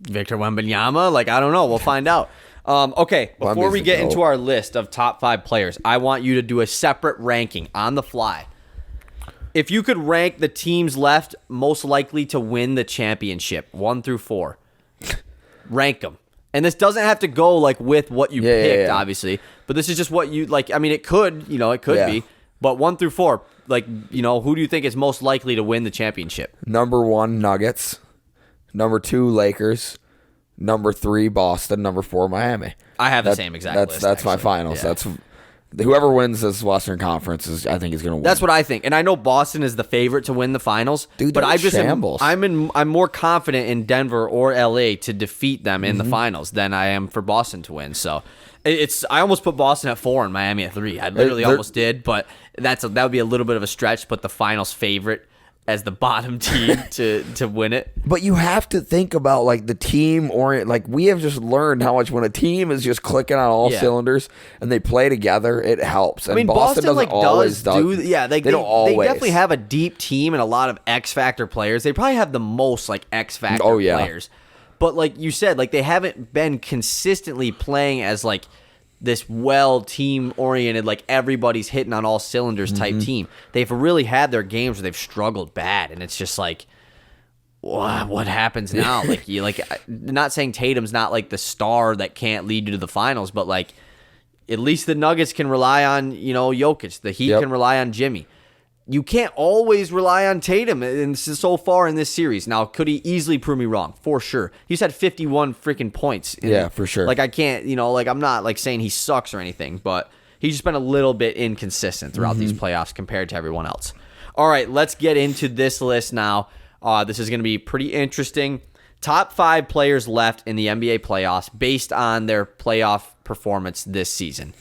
Victor Wembanyama? Like, I don't know. We'll find out. Okay, before we get into our list of top 5 players, I want you to do a separate ranking on the fly. If you could rank the teams left most likely to win the championship, 1 through 4, rank them. And this doesn't have to go like with what you picked, obviously. But this is just what you like. I mean, it could be. But 1 through 4, like, who do you think is most likely to win the championship? Number 1, Nuggets. Number 2, Lakers. Number 3, Boston. Number 4, Miami. I have the same exact list. That's my finals. Yeah. That's whoever wins this Western Conference I think is going to win. That's what I think. And I know Boston is the favorite to win the finals. Dude, but shambles. I'm more confident in Denver or LA to defeat them in the finals than I am for Boston to win. So I almost put Boston at 4 and Miami at 3. I literally almost did, but that would be a little bit of a stretch to put the finals favorite as the bottom team to win it. But you have to think about like the team like we have just learned how much when a team is just clicking on all cylinders and they play together, it helps. And I mean, Boston doesn't always do. Yeah, they don't always. They definitely have a deep team and a lot of X factor players. They probably have the most like X factor players. But like you said, like they haven't been consistently playing as like this team oriented, like everybody's hitting on all cylinders type team. They've really had their games where they've struggled bad, and it's just like, what happens now? Not saying Tatum's not like the star that can't lead you to the finals, but like at least the Nuggets can rely on Jokic. The Heat can rely on Jimmy. You can't always rely on Tatum and so far in this series. Now, could he easily prove me wrong? For sure. He's had 51 freaking points. For sure. Like, I can't, I'm not, like, saying he sucks or anything, but he's just been a little bit inconsistent throughout these playoffs compared to everyone else. All right, let's get into this list now. This is going to be pretty interesting. Top 5 players left in the NBA playoffs based on their playoff performance this season.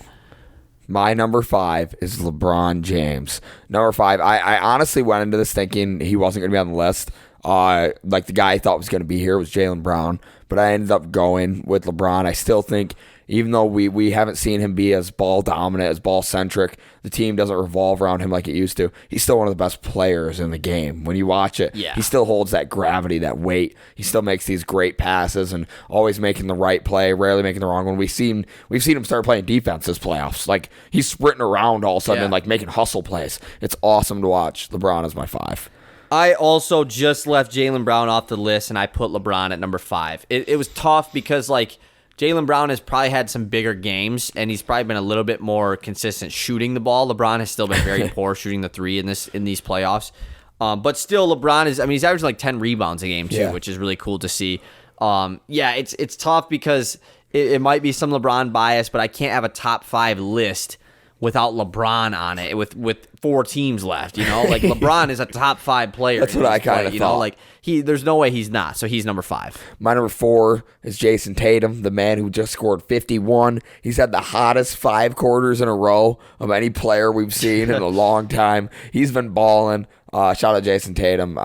My number 5 is LeBron James. Number 5, I honestly went into this thinking he wasn't going to be on the list. Like the guy I thought was going to be here was Jaylen Brown, but I ended up going with LeBron. I still think, Even though we haven't seen him be as ball dominant, as ball centric, the team doesn't revolve around him like it used to. He's still one of the best players in the game. When you watch it, he still holds that gravity, that weight. He still makes these great passes and always making the right play, rarely making the wrong one. We've seen him start playing defense this playoffs. Like, he's sprinting around all of a sudden and like making hustle plays. It's awesome to watch. LeBron is my 5. I also just left Jaylen Brown off the list, and I put LeBron at number 5. It was tough because, like, Jaylen Brown has probably had some bigger games, and he's probably been a little bit more consistent shooting the ball. LeBron has still been very poor shooting the three in these playoffs. But still, LeBron he's averaging like 10 rebounds a game too, which is really cool to see. It's tough because it might be some LeBron bias, but I can't have a top 5 list without LeBron on it with 4 teams left, like LeBron is a top 5 player. That's what I kind of thought. Like there's no way he's not. So he's number 5. My number 4 is Jason Tatum, the man who just scored 51. He's had the hottest 5 quarters in a row of any player we've seen in a long time. He's been balling. Shout out Jason Tatum.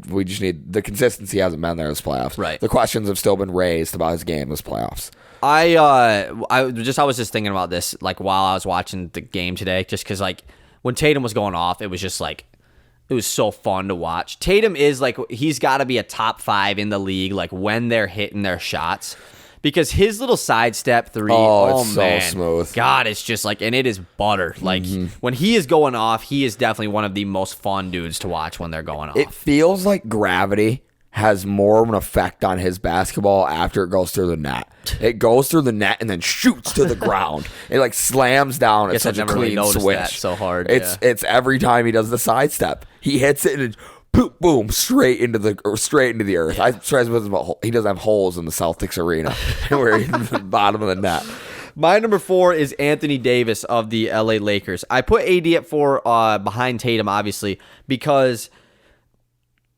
We just need the consistency hasn't been there this playoffs. Right. The questions have still been raised about his game this playoffs. I was just thinking about this like while I was watching the game today, just because like when Tatum was going off, it was just like it was so fun to watch. Tatum is like he's got to be a top 5 in the league, like when they're hitting their shots, because his little sidestep 3, it's man, so smooth. God, it's just like, and it is butter. Like when he is going off, he is definitely one of the most fun dudes to watch when they're going off. It feels like gravity has more of an effect on his basketball after it goes through the net. It goes through the net and then shoots to the ground. It like slams down. It's such a clean switch. That so hard. It's every time he does the sidestep, he hits it and boom, straight into the earth. Yeah. He doesn't have holes in the Celtics arena where he's in the bottom of the net. My number 4 is Anthony Davis of the LA Lakers. I put AD at 4 behind Tatum, obviously, because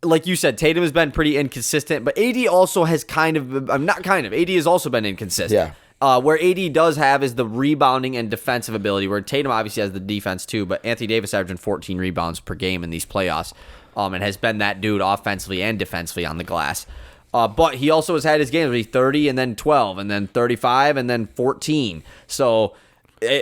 like you said, Tatum has been pretty inconsistent, but AD also has AD has also been inconsistent. Yeah. Where AD does have is the rebounding and defensive ability, where Tatum obviously has the defense too, but Anthony Davis averaging 14 rebounds per game in these playoffs, and has been that dude offensively and defensively on the glass. But he also has had his games where he's 30 and then 12 and then 35 and then 14. So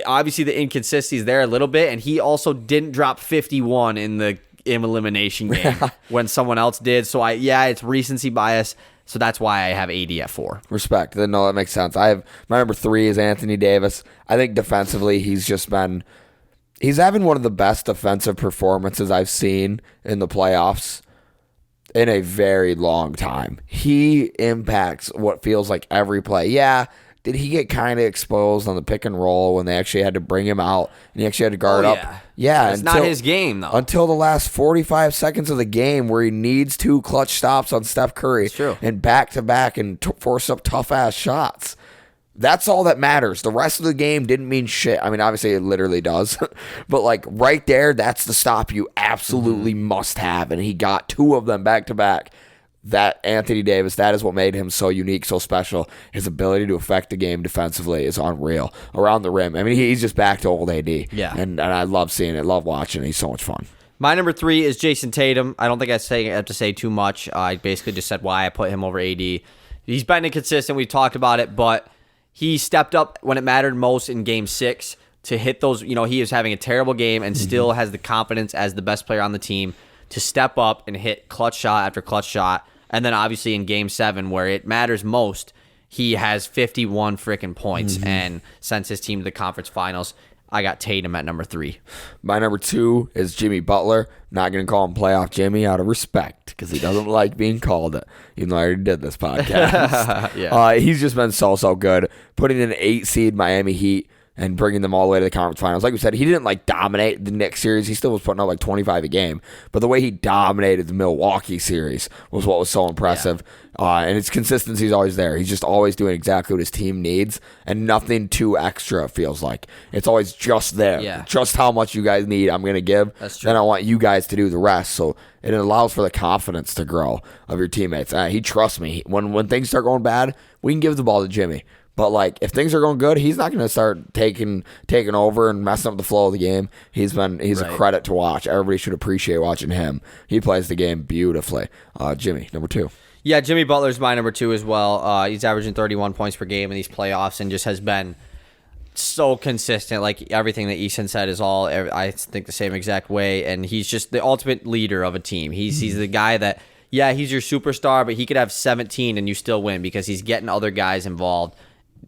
obviously the inconsistency is there a little bit, and he also didn't drop 51 in the elimination game when someone else did. So it's recency bias. So that's why I have AD at 4. Respect. No, that makes sense. I have my number 3 is Anthony Davis. I think defensively he's having one of the best defensive performances I've seen in the playoffs in a very long time. He impacts what feels like every play. Yeah. Did he get kind of exposed on the pick and roll when they actually had to bring him out and he actually had to guard up? Yeah. It's not his game, though. Until the last 45 seconds of the game where he needs 2 clutch stops on Steph Curry. It's true. And back-to-back and force up tough-ass shots. That's all that matters. The rest of the game didn't mean shit. I mean, obviously it literally does. But, like, right there, that's the stop you absolutely must have. And he got 2 of them back-to-back. That Anthony Davis, that is what made him so unique, so special. His ability to affect the game defensively is unreal. Around the rim. I mean, he's just back to old AD. Yeah. And I love seeing it, love watching it. He's so much fun. My number 3 is Jason Tatum. I don't think I have to say too much. I basically just said why I put him over AD. He's been inconsistent. We've talked about it, but he stepped up when it mattered most in Game 6 to hit those. He is having a terrible game and still has the confidence as the best player on the team to step up and hit clutch shot after clutch shot. And then obviously in Game 7, where it matters most, he has 51 freaking points and sends his team to the conference finals. I got Tatum at number 3. My number 2 is Jimmy Butler. Not going to call him Playoff Jimmy out of respect because he doesn't like being called it, even though I already did this podcast. He's just been so good. Putting in an 8 seed Miami Heat and bringing them all the way to the conference finals. Like we said, he didn't dominate the Knicks series. He still was putting up 25 a game. But the way he dominated the Milwaukee series was what was so impressive. And his consistency is always there. He's just always doing exactly what his team needs and nothing too extra, it feels like. It's always just there. Yeah. Just how much you guys need, I'm going to give. That's true. Then I want you guys to do the rest. So it allows for the confidence to grow of your teammates. He trusts me. When things start going bad, we can give the ball to Jimmy. But if things are going good, he's not going to start taking over and messing up the flow of the game. He's a credit to watch. Everybody should appreciate watching him. He plays the game beautifully. Jimmy, number 2. Yeah, Jimmy Butler's my number 2 as well. He's averaging 31 points per game in these playoffs and just has been so consistent. Like everything that Easton said is all, I think, the same exact way. And he's just the ultimate leader of a team. He's the guy that, yeah, he's your superstar, but he could have 17 and you still win because he's getting other guys involved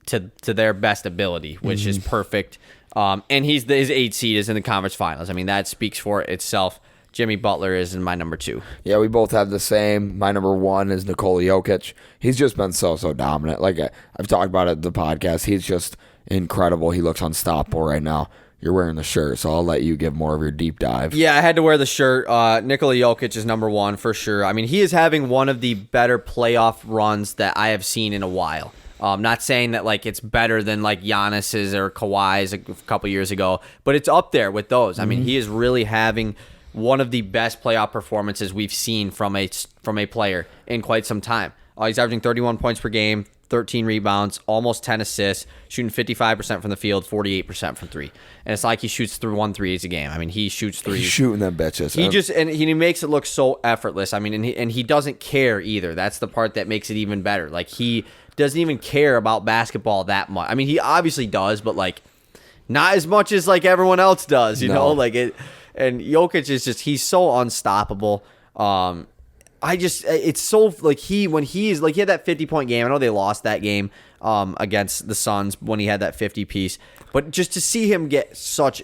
to their best ability, which is perfect. And his 8 seed is in the conference finals. I mean, that speaks for itself. Jimmy Butler is in my number 2. Yeah, we both have the same. My number 1 is Nikola Jokic. He's just been so dominant. Like I've talked about it in the podcast. He's just incredible. He looks unstoppable right now. You're wearing the shirt, so I'll let you give more of your deep dive. Yeah, I had to wear the shirt. Nikola Jokic is number 1 for sure. I mean, he is having one of the better playoff runs that I have seen in a while. Not saying that like it's better than like Giannis's or Kawhi's a couple years ago, but it's up there with those. I mean, he is really having one of the best playoff performances we've seen from a player in quite some time. He's averaging 31 points per game, 13 rebounds, almost 10 assists, shooting 55% from the field, 48% from 3. And it's like he shoots through 1 3 a game. I mean, he shoots 3. He's shooting them bitches. He makes it look so effortless. I mean, and he doesn't care either. That's the part that makes it even better. Like he doesn't even care about basketball that much. I mean, he obviously does, but like not as much as like everyone else does, you know? Like it. And Jokic is just, he's so unstoppable. It's so like he had that 50-point game. I know they lost that game against the Suns when he had that 50 piece, but just to see him get such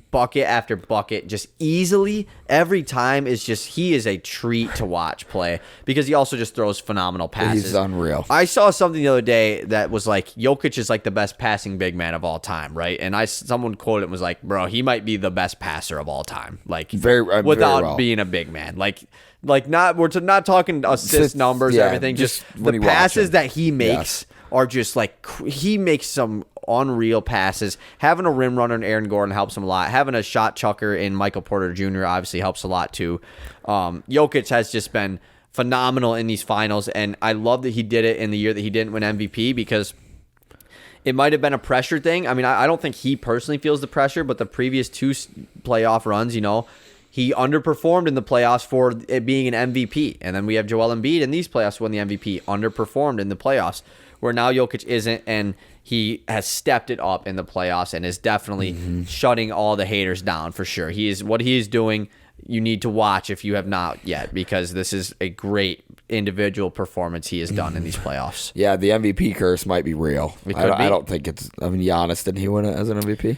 bucket after bucket just easily every time he is a treat to watch play because he also just throws phenomenal passes. He's unreal. I saw something the other day that was like Jokic is like the best passing big man of all time, right? And someone quoted it and was like, bro, he might be the best passer of all time, like without very well. being a big man, like not we're not talking assist numbers or everything, just the passes that he makes are just like he makes some unreal passes. Having a rim runner in Aaron Gordon helps him a lot. Having a shot chucker in Michael Porter Jr. obviously helps a lot too. Jokic has just been phenomenal in these finals, and I love that he did it in the year that he didn't win MVP because it might have been a pressure thing. I mean, I don't think he personally feels the pressure, but the previous 2 playoff runs, he underperformed in the playoffs for it being an MVP. And then we have Joel Embiid in these playoffs won the MVP, underperformed in the playoffs, where now Jokic isn't, and he has stepped it up in the playoffs and is definitely shutting all the haters down for sure. What he is doing, you need to watch if you have not yet, because this is a great individual performance he has done in these playoffs. Yeah, the MVP curse might be real. I don't think it's. I mean, Giannis, didn't he win it as an MVP?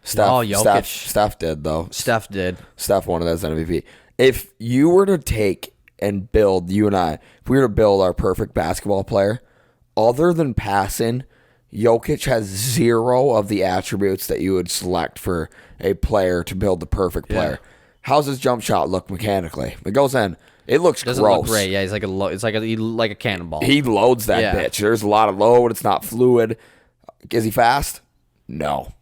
Steph did, though. Steph did. Steph won it as an MVP. If you were to take and build, you and I, if we were to build our perfect basketball player, other than passing, Jokic has 0 of the attributes that you would select for a player to build the perfect player. Yeah. How's his jump shot look mechanically? It goes in. It looks doesn't gross. Look great. Yeah, he's like a cannonball. He loads that bitch. There's a lot of load. It's not fluid. Is he fast? No.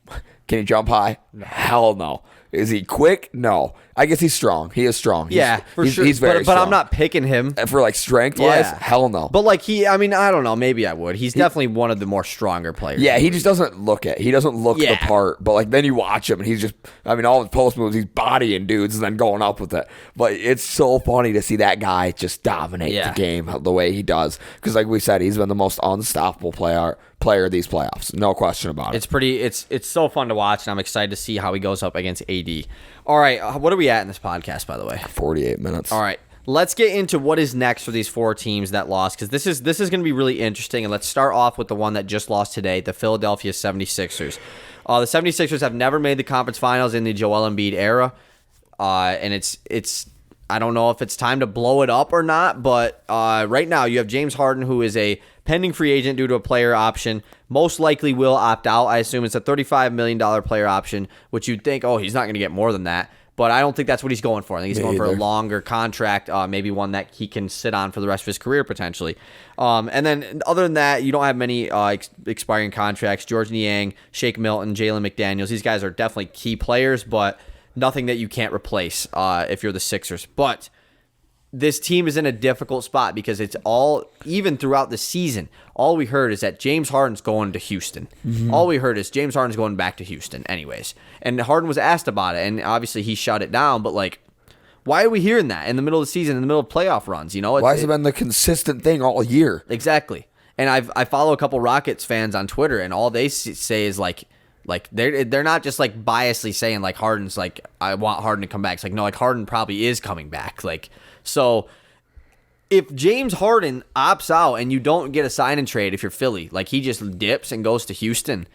Can he jump high? No. Hell no. Is he quick? No. I guess he's strong. He is strong. For sure. He's very strong. But I'm not picking him. And for like strength-wise, hell no. But like I don't know. Maybe I would. He's definitely one of the more stronger players. Yeah, he just doesn't look it. He doesn't look the part. But like then you watch him and he's just, all his post moves, he's bodying dudes and then going up with it. But it's so funny to see that guy just dominate the game the way he does. Because like we said, he's been the most unstoppable player of these playoffs. No question about it. It's so fun to watch, and I'm excited to see how he goes up against AD. All right, what are we at in this podcast, by the way? 48 minutes. All right, let's get into what is next for these 4 teams that lost, because this is going to be really interesting, and let's start off with the one that just lost today, the Philadelphia 76ers. The 76ers have never made the conference finals in the Joel Embiid era, and it's I don't know if it's time to blow it up or not, but right now you have James Harden, who is a pending free agent due to a player option. Most likely will opt out. I assume it's a $35 million player option, which you'd think, he's not going to get more than that. But I don't think that's what he's going for. I think he's going for a longer contract, maybe one that he can sit on for the rest of his career potentially. And then other than that, you don't have many expiring contracts. George Niang, Shake Milton, Jalen McDaniels. These guys are definitely key players, but nothing that you can't replace if you're the Sixers. But this team is in a difficult spot because it's even throughout the season, all we heard is that James Harden's going to Houston. Mm-hmm. All we heard is James Harden's going back to Houston anyways. And Harden was asked about it, and obviously he shut it down, but like, Why are we hearing that in the middle of the season, in the middle of playoff runs? Why has it been the consistent thing all year? Exactly. And I follow a couple Rockets fans on Twitter, and all they say is like they're not just like biasly saying like Harden's like I want Harden to come back. It's like no, like Harden probably is coming back. Like so, if James Harden opts out and you don't get a sign and trade, if you're Philly, like he just dips and goes to Houston,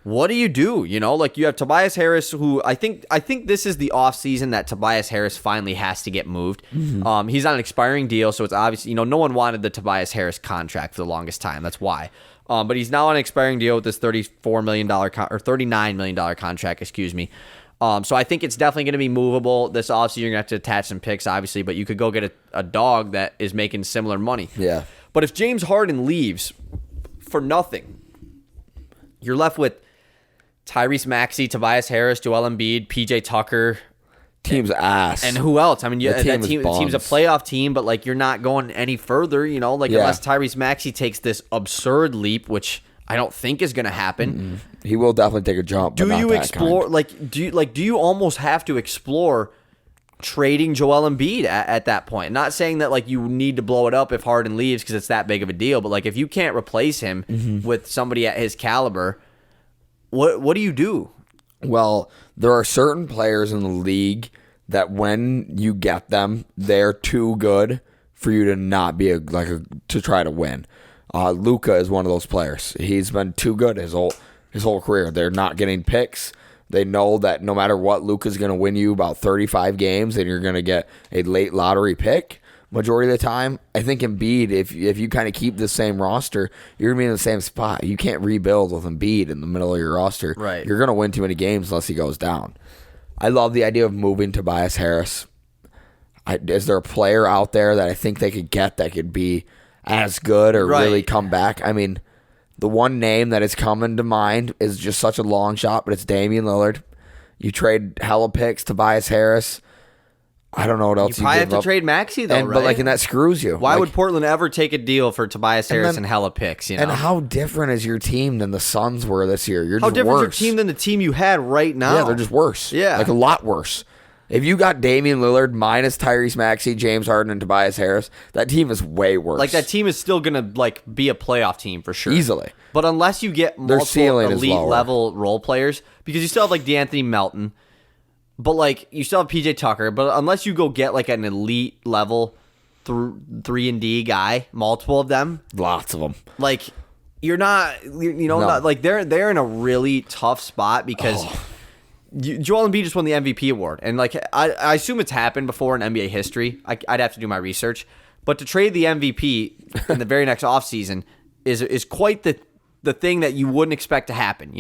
what do? Like you have Tobias Harris, who I think this is the offseason that Tobias Harris finally has to get moved. Mm-hmm. He's on an expiring deal, so it's obvious, no one wanted the Tobias Harris contract for the longest time. That's why. But he's now on an expiring deal with this $34 million or $39 million contract, excuse me. So I think it's definitely going to be movable. This offseason, you're going to have to attach some picks, obviously, but you could go get a dog that is making similar money. Yeah. But if James Harden leaves for nothing, you're left with Tyrese Maxey, Tobias Harris, Joel Embiid, PJ Tucker. Team's ass. And who else? I mean, the team's a playoff team, but like you're not going any further, unless Tyrese Maxey takes this absurd leap, which I don't think is going to happen. Mm-mm. He will definitely take a jump. Do you explore do you almost have to explore trading Joel Embiid at that point? Not saying that like you need to blow it up if Harden leaves because it's that big of a deal, but like if you can't replace him with somebody at his caliber, what do you do? Well, there are certain players in the league that when you get them, they're too good for you to not be to try to win. Luka is one of those players. He's been too good his whole career. They're not getting picks. They know that no matter what, Luka's going to win you about 35 games, and you're going to get a late lottery pick majority of the time. I think Embiid, if you kind of keep the same roster, you're going to be in the same spot. You can't rebuild with Embiid in the middle of your roster. Right. You're going to win too many games unless he goes down. I love the idea of moving Tobias Harris. Is there a player out there that I think they could get that could be as good or really come back? I mean, the one name that is coming to mind is just such a long shot, but it's Damian Lillard. You trade hella picks, Tobias Harris. I don't know what else you probably have to trade Maxey though, right? But that screws you. Why would Portland ever take a deal for Tobias Harris and hella picks? And how different is your team than the Suns were this year? How different is your team than the team you had right now? Yeah, they're just worse. Yeah, like a lot worse. If you got Damian Lillard minus Tyrese Maxey, James Harden, and Tobias Harris, that team is way worse. Like that team is still gonna be a playoff team for sure, easily. But unless you get multiple elite level role players, because you still have like DeAnthony Melton. But, like, you still have PJ Tucker. But unless you go get, like, an elite level 3-and-D guy, multiple of them. Lots of them. Like, you're not, not, like, they're in a really tough spot because Joel Embiid just won the MVP award. And, like, I assume it's happened before in NBA history. I'd have to do my research. But to trade the MVP in the very next offseason is quite the thing that you wouldn't expect to happen,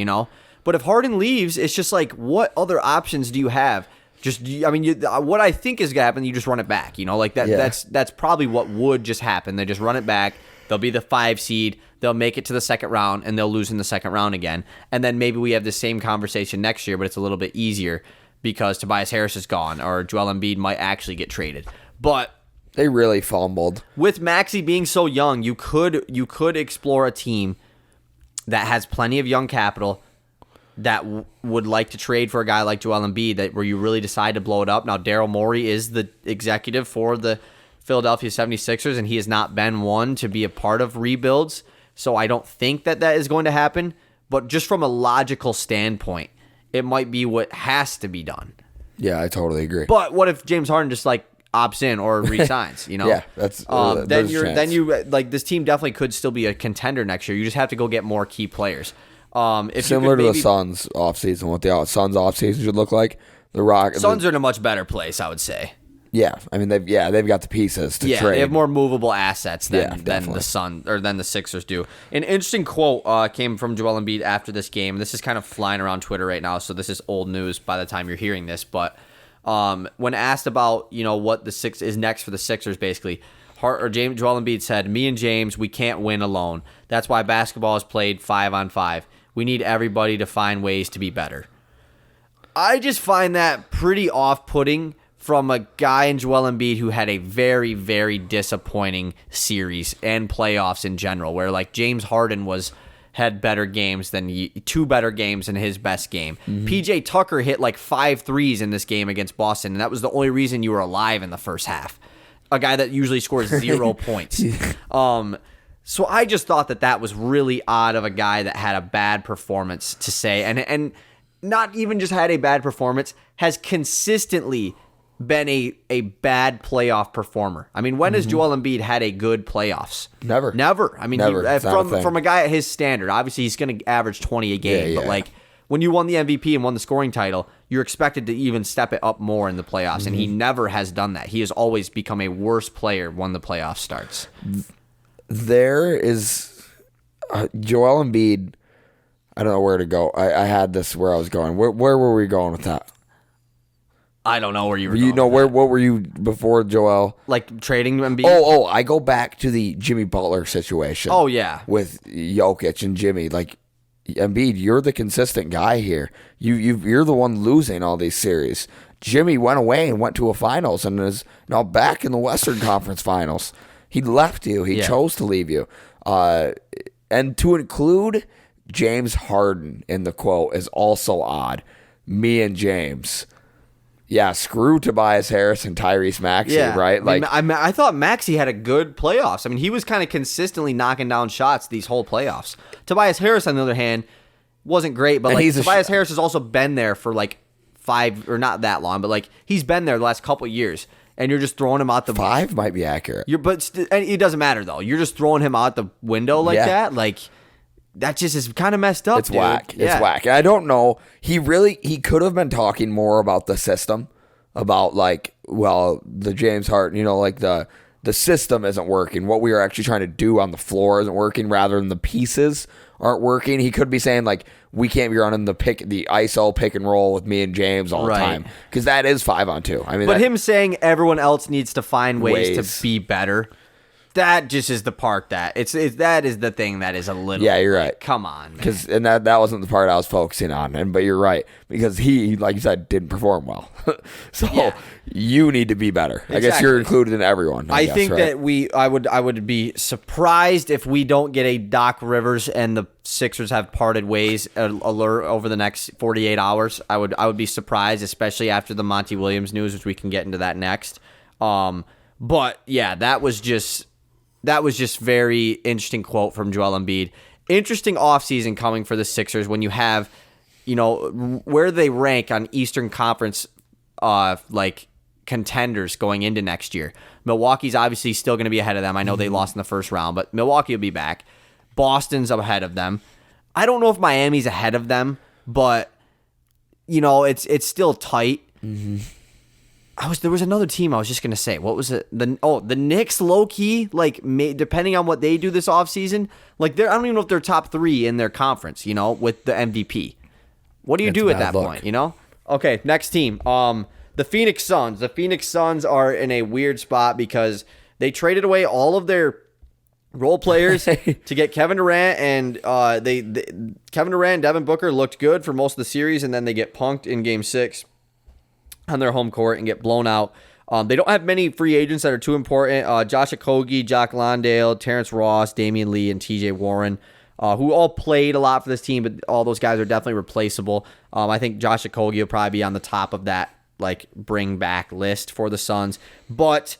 But if Harden leaves, it's just like, what other options do you have? What I think is going to happen, you just run it back. Like that. Yeah. That's probably what would just happen. They just run it back. They'll be the 5 seed. They'll make it to the second round, and they'll lose in the second round again. And then maybe we have the same conversation next year, but it's a little bit easier because Tobias Harris is gone, or Joel Embiid might actually get traded. But they really fumbled. With Maxey being so young, you could explore a team that has plenty of young capital that would like to trade for a guy like Joel Embiid, where you really decide to blow it up. Now, Daryl Morey is the executive for the Philadelphia 76ers, and he has not been one to be a part of rebuilds, so I don't think that is going to happen. But just from a logical standpoint, it might be what has to be done. Yeah, I totally agree. But what if James Harden just opts in or resigns? Yeah, that's then you this team definitely could still be a contender next year. You just have to go get more key players. Similar to the Suns offseason, what the Suns offseason should look like. The Suns are in a much better place, I would say. Yeah, I mean they've got the pieces to trade. Yeah, they have more movable assets than the Suns or than the Sixers do. An interesting quote came from Joel Embiid after this game. This is kind of flying around Twitter right now, so this is old news by the time you're hearing this. But when asked about what is next for the Sixers, basically, Joel Embiid said, "Me and James, we can't win alone. That's why basketball is played 5-on-5. We need everybody to find ways to be better." I just find that pretty off-putting from a guy in Joel Embiid who had a very, very disappointing series and playoffs in general, where James Harden had better games than two better games in his best game. PJ Tucker hit like 5 threes in this game against Boston, and that was the only reason you were alive in the first half. A guy that usually scores 0 points. So I just thought that was really odd of a guy that had a bad performance to say, and not even just had a bad performance, has consistently been a bad playoff performer. I mean, when has Joel Embiid had a good playoffs? Never. I mean, Never. From a guy at his standard, obviously he's going to average 20 a game, but like when you won the MVP and won the scoring title, you're expected to even step it up more in the playoffs, and he never has done that. He has always become a worse player when the playoff starts. There is Joel Embiid. I don't know where to go. I had this where I was going. Where were we going with that? I don't know where you were going. What were you before Joel? Like trading Embiid? Oh, I go back to the Jimmy Butler situation. Oh, yeah. With Jokic and Jimmy. Like, Embiid, you're the consistent guy here. You're the one losing all these series. Jimmy went away and went to a finals and is now back in the Western Conference Finals. He left you. He chose to leave you. And to include James Harden in the quote is also odd. Me and James. Yeah, screw Tobias Harris and Tyrese Maxey, right? Like, I thought Maxey had a good playoffs. I mean, he was kind of consistently knocking down shots these whole playoffs. Tobias Harris, on the other hand, wasn't great, but like Tobias Harris has also been there for like 5 or not that long, but like he's been there the last couple of years, and you're just throwing him out the 5 might be accurate. And it doesn't matter though. You're just throwing him out the window like that, like. That just is kind of messed up, It's whack. It's whack. And I don't know. He could have been talking more about the system, about like, well, the James Harden, like the system isn't working. What we are actually trying to do on the floor isn't working, rather than the pieces aren't working. He could be saying like, we can't be running the ISO pick and roll with me and James all the time, because that is 5-on-2. I mean, but him saying everyone else needs to find ways to be better. That just is the part that that is the thing that is a little. Yeah, you're right. Come on, because that wasn't the part I was focusing on, but you're right, because he, like you said, didn't perform well. So you need to be better. Exactly. I guess you're included in everyone. I think that I would be surprised if we don't get a Doc Rivers and the Sixers have parted ways alert over the next 48 hours. I would be surprised, especially after the Monty Williams news, which we can get into that next. But yeah, that was just very interesting quote from Joel Embiid. Interesting offseason coming for the Sixers when you have, where they rank on Eastern Conference like contenders going into next year. Milwaukee's obviously still going to be ahead of them. I know they lost in the first round, but Milwaukee will be back. Boston's ahead of them. I don't know if Miami's ahead of them, but it's still tight. Mm-hmm. There was another team I was just going to say. What was it? The Knicks, low-key, like, depending on what they do this offseason, like, I don't even know if they're top 3 in their conference, with the MVP. What do you do at that point, Okay, next team. The Phoenix Suns. The Phoenix Suns are in a weird spot because they traded away all of their role players to get Kevin Durant, and Kevin Durant and Devin Booker looked good for most of the series, and then they get punked in Game 6. On their home court and get blown out. They don't have many free agents that are too important. Josh Okogie, Jock Landale, Terrence Ross, Damian Lee, and TJ Warren, who all played a lot for this team, but all those guys are definitely replaceable. I think Josh Okogie will probably be on the top of that like bring back list for the Suns. But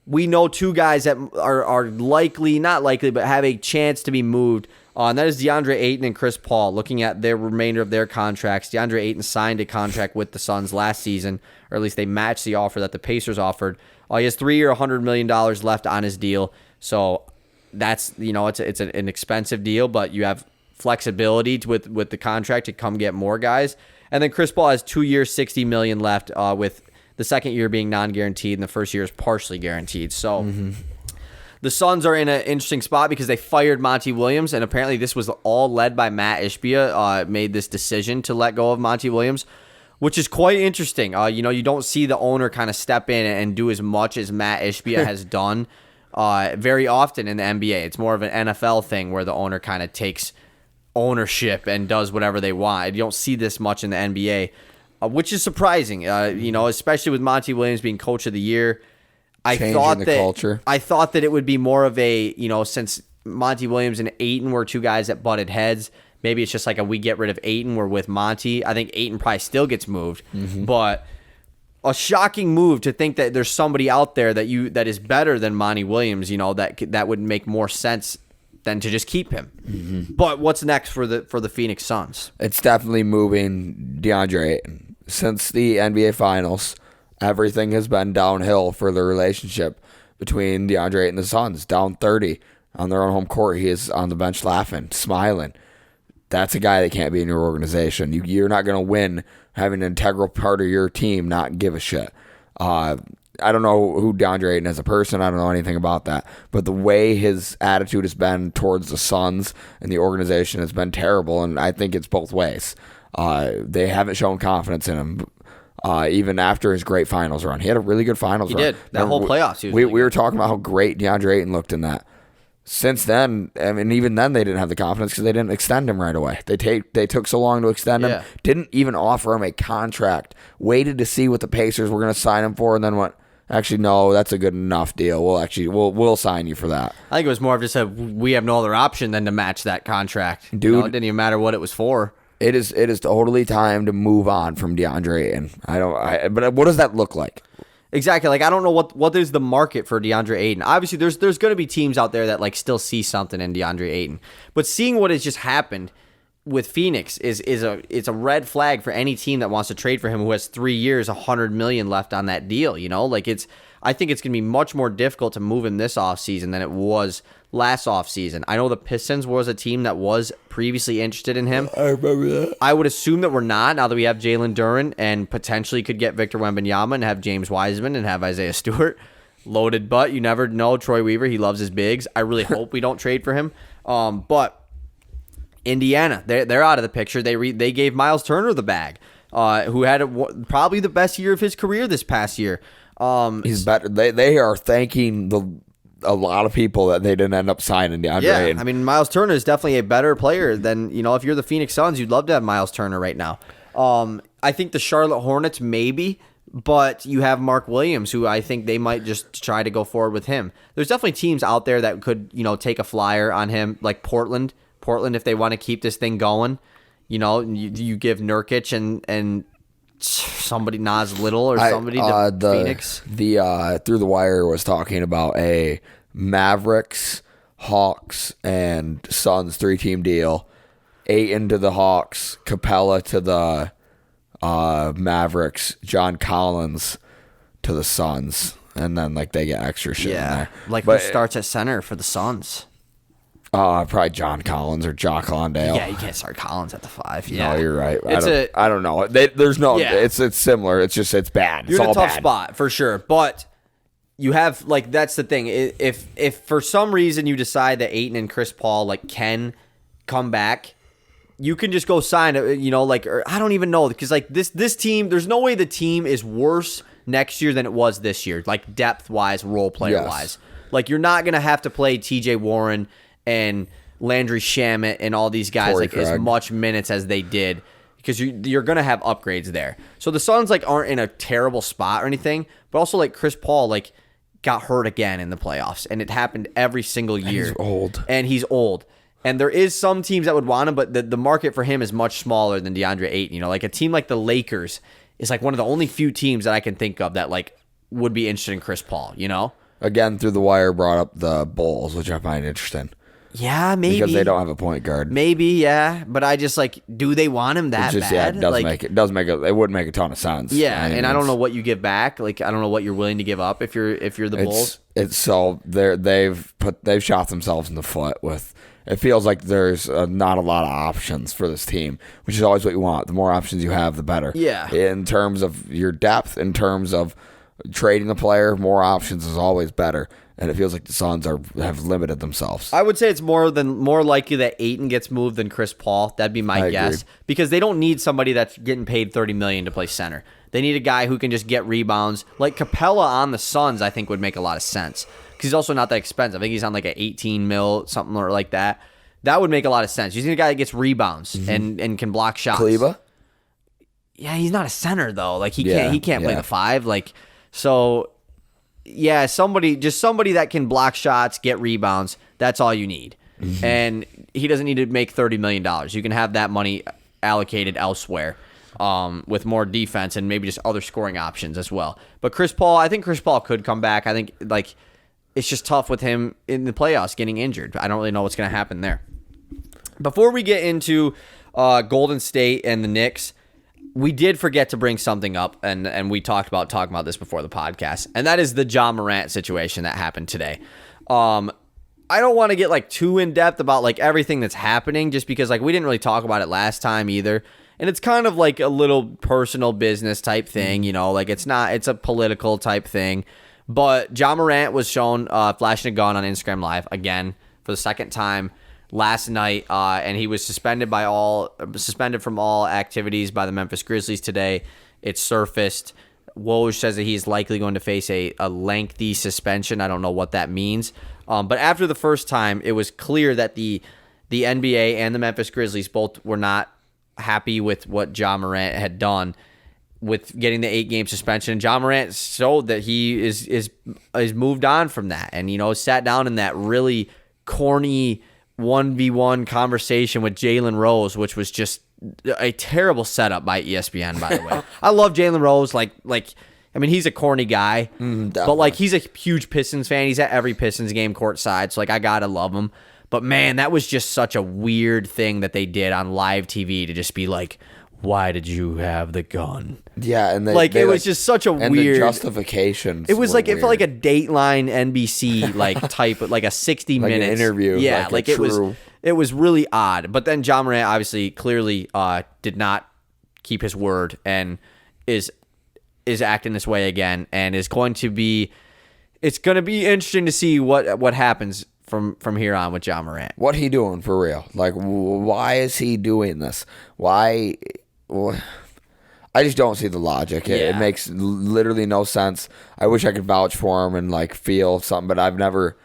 we know 2 guys that are likely, not likely, but have a chance to be moved. And that is DeAndre Ayton and Chris Paul. Looking at their remainder of their contracts, DeAndre Ayton signed a contract with the Suns last season, or at least they matched the offer that the Pacers offered. He has 3 year, $100 million left on his deal. So that's, it's an expensive deal, but you have flexibility with the contract to come get more guys. And then Chris Paul has 2 years, $60 million left, with the second year being non-guaranteed and the first year is partially guaranteed. So. Mm-hmm. The Suns are in an interesting spot because they fired Monty Williams, and apparently this was all led by Matt Ishbia, made this decision to let go of Monty Williams, which is quite interesting. You don't see the owner kind of step in and do as much as Matt Ishbia has done very often in the NBA. It's more of an NFL thing where the owner kind of takes ownership and does whatever they want. You don't see this much in the NBA, which is surprising, especially with Monty Williams being coach of the year. I thought that it would be more of a, since Monty Williams and Ayton were two guys that butted heads. Maybe it's just like we get rid of Ayton, we're with Monty. I think Ayton probably still gets moved, but a shocking move to think that there's somebody out there that is better than Monty Williams. That would make more sense than to just keep him. But what's next for the Phoenix Suns? It's definitely moving DeAndre Ayton. Since the NBA Finals, everything has been downhill for the relationship between DeAndre Ayton and the Suns. Down 30 on their own home court, he is on the bench laughing, smiling. That's a guy that can't be in your organization. You're not going to win having an integral part of your team not give a shit. I don't know who DeAndre Ayton is as a person. I don't know anything about that. But the way his attitude has been towards the Suns and the organization has been terrible, and I think it's both ways. They haven't shown confidence in him. Even after his great finals run. He had a really good finals run. He did. That whole playoffs. We were talking about how great DeAndre Ayton looked in that. Since then, even then they didn't have the confidence because they didn't extend him right away. They took so long to extend him, didn't even offer him a contract, waited to see what the Pacers were going to sign him for, and then went, actually, no, that's a good enough deal. We'll sign you for that. I think it was more of just we have no other option than to match that contract. Dude, it didn't even matter what it was for. It is totally time to move on from DeAndre Ayton. But what does that look like? Exactly. I don't know what is the market for DeAndre Ayton. Obviously, there's going to be teams out there that still see something in DeAndre Ayton. But seeing what has just happened with Phoenix it's a red flag for any team that wants to trade for him who has 3 years, $100 million left on that deal. I think it's going to be much more difficult to move him this offseason than it was last offseason. I know the Pistons was a team that was previously interested in him. I remember that. I would assume that we're not, now that we have Jalen Duren and potentially could get Victor Wembanyama and have James Wiseman and have Isaiah Stewart. Loaded butt. You never know. Troy Weaver, he loves his bigs. I really hope we don't trade for him. But Indiana, they're out of the picture. They gave Miles Turner the bag, who had probably the best year of his career this past year. He's better. They are thanking a lot of people that they didn't end up signing DeAndre Ayton. I mean, Miles Turner is definitely a better player than, if you're the Phoenix Suns, you'd love to have Miles Turner right now. I think the Charlotte Hornets maybe, but you have Mark Williams, who I think they might just try to go forward with him. There's definitely teams out there that could, take a flyer on him, like Portland. Portland, if they want to keep this thing going, you give Nurkic and somebody, Nas Little or somebody to Phoenix. The Through the Wire was talking about a Mavericks, Hawks, and Suns 3-team deal. Ayton to the Hawks, Capella to the Mavericks, John Collins to the Suns, and then they get extra shit in there. Who starts at center for the Suns? Probably John Collins or Jock Landale. Yeah, you can't start Collins at the 5. Yeah, no, you're right. I don't know. There's no. Yeah. It's similar. It's just it's bad. You're in a tough spot for sure. But you have that's the thing. If for some reason you decide that Ayton and Chris Paul can come back, you can just go sign. Or I don't even know because this team. There's no way the team is worse next year than it was this year. Depth wise, role player wise. You're not gonna have to play T.J. Warren and Landry Shamet and all these guys as much minutes as they did because you're going to have upgrades there. So the Suns aren't in a terrible spot or anything, but also Chris Paul got hurt again in the playoffs, and it happened every single year. He's old. And there is some teams that would want him, but the market for him is much smaller than DeAndre Ayton. A team like the Lakers is one of the only few teams that I can think of that would be interested in Chris Paul, Again, Through the Wire brought up the Bulls, which I find interesting. Yeah, maybe. Because they don't have a point guard. Maybe, yeah. But I just do they want him that bad? Yeah, it wouldn't make a ton of sense. Yeah, and I don't know what you give back. I don't know what you're willing to give up if you're the Bulls. It's so they've shot themselves in the foot with. It feels like there's not a lot of options for this team, which is always what you want. The more options you have, the better. Yeah. In terms of your depth, in terms of trading the player, more options is always better. And it feels like the Suns have limited themselves. I would say it's more likely that Ayton gets moved than Chris Paul. That'd be my guess. Because they don't need somebody that's getting paid $30 million to play center. They need a guy who can just get rebounds. Capella on the Suns, I think, would make a lot of sense. Because he's also not that expensive. I think he's on an 18 mil, something like that. That would make a lot of sense. You need a guy that gets rebounds and can block shots. Kleba? Yeah, he's not a center though. He can't play the 5. So yeah, somebody that can block shots, get rebounds. That's all you need. Mm-hmm. And he doesn't need to make $30 million. You can have that money allocated elsewhere with more defense and maybe just other scoring options as well. But I think Chris Paul could come back. I think like it's just tough with him in the playoffs getting injured. I don't really know what's going to happen there. Before we get into Golden State and the Knicks, we did forget to bring something up, and we talking about this before the podcast, and that is the Ja Morant situation that happened today. I don't want to get like too in depth about like everything that's happening, just because like we didn't really talk about it last time either, and it's kind of like a little personal business type thing, you know, like it's a political type thing. But Ja Morant was shown flashing a gun on Instagram Live again for the second time last night, and he was suspended from all activities by the Memphis Grizzlies today. It surfaced. Woj says that he's likely going to face a lengthy suspension. I don't know what that means. But after the first time, it was clear that the NBA and the Memphis Grizzlies both were not happy with what Ja Morant had done with getting the 8-game suspension. Ja Morant showed that he is moved on from that, and you know, sat down in that really corny 1v1 conversation with Jalen Rose, which was just a terrible setup by ESPN, by the way. I love Jalen Rose. Like, I mean, he's a corny guy, but like he's a huge Pistons fan. He's at every Pistons game courtside, so like I gotta love him. But man, that was just such a weird thing that they did on live TV to just be like, why did you have the gun? Yeah, and it was just such a and weird the justifications. It was like weird. It felt like a Dateline NBC like type, like a 60 like minutes an interview. Yeah, like it was really odd. But then Ja Morant obviously clearly did not keep his word and is acting this way again, and it's going to be interesting to see what happens from here on with Ja Morant. What he doing for real? Like, why is he doing this? Why? I just don't see the logic. It makes literally no sense. I wish I could vouch for him and like feel something, but I've never.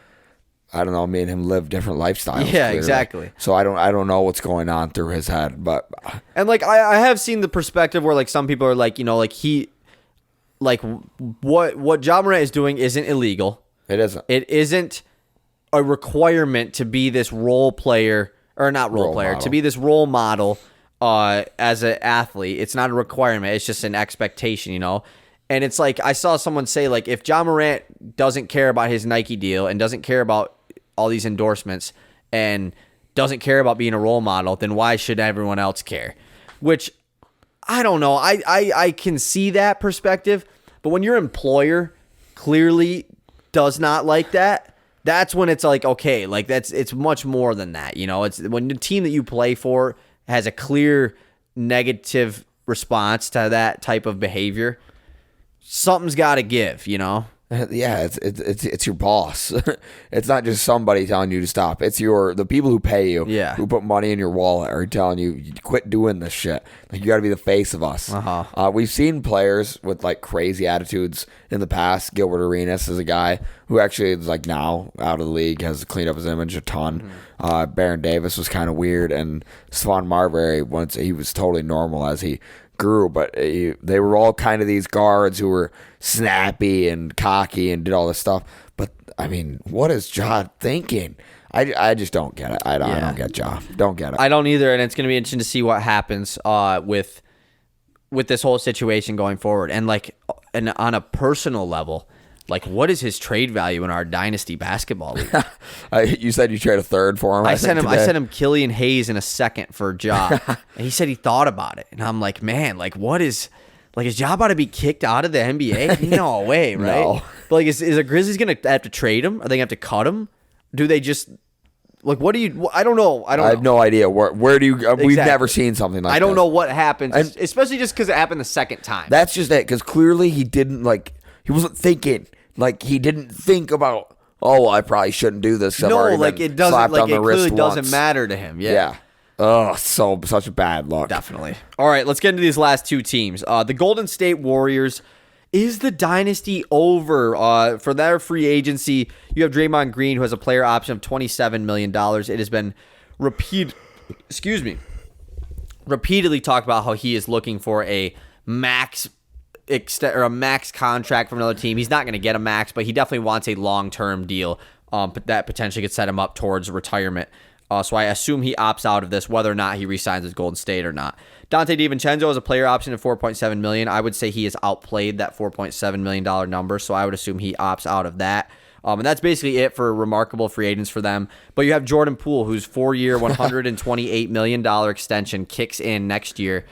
I don't know. Me and him live different lifestyles. Yeah, clearly. Exactly. So I don't know what's going on through his head. But and like I have seen the perspective where like some people are like, you know, like what Ja Morant is doing isn't illegal. It isn't. It isn't a requirement to be this role player, or not role player, model. To be this role model as an athlete. It's not a requirement. It's just an expectation, you know? And it's like, I saw someone say, like, if Ja Morant doesn't care about his Nike deal and doesn't care about all these endorsements and doesn't care about being a role model, then why should everyone else care? Which, I don't know. I can see that perspective, but when your employer clearly does not like that, that's when it's like, okay, like it's much more than that, you know? It's when the team that you play for has a clear negative response to that type of behavior, something's got to give, you know? Yeah, it's your boss. It's not just somebody telling you to stop. It's the people who pay you, who put money in your wallet, are telling you quit doing this shit. Like, you got to be the face of us. We've seen players with like crazy attitudes in the past. Gilbert Arenas is a guy who actually is like now out of the league, has cleaned up his image a ton. Baron Davis was kind of weird, and Stephon Marbury, once he was totally normal as he grew, but they were all kind of these guards who were snappy and cocky and did all this stuff. But I mean, what is Ja thinking? I just don't get it. I don't get Ja. Don't get it. I don't either, and it's going to be interesting to see what happens with this whole situation going forward. And like, and on a personal level, like, what is his trade value in our dynasty basketball league? You said you trade a third for him. I sent him Killian Hayes in a second for Ja, and he said he thought about it. And I'm like, man, like, is Ja about to be kicked out of the NBA? No way, right? No. But like, is the Grizzlies gonna have to trade him? Are they gonna have to cut him? Do they just like, what do you? I don't know. I have no idea. Where do you? We've never seen something like that. I don't know what happens, especially just because it happened the second time. That's just it, because clearly he wasn't thinking. Like, he didn't think about, I probably shouldn't do this. No, like, it doesn't, like, it clearly doesn't matter to him. Yeah. Oh, such a bad luck. Definitely. All right, let's get into these last two teams. The Golden State Warriors. Is the dynasty over? For their free agency, you have Draymond Green, who has a player option of $27 million. It has been repeatedly talked about how he is looking for a max or a max contract from another team. He's not going to get a max, but he definitely wants a long-term deal but that potentially could set him up towards retirement. So I assume he opts out of this, whether or not he re-signs with Golden State or not. Dante DiVincenzo is a player option at $4.7 million. I would say he has outplayed that $4.7 million number, so I would assume he opts out of that. And that's basically it for remarkable free agents for them. But you have Jordan Poole, whose 4-year, $128 million extension kicks in next year.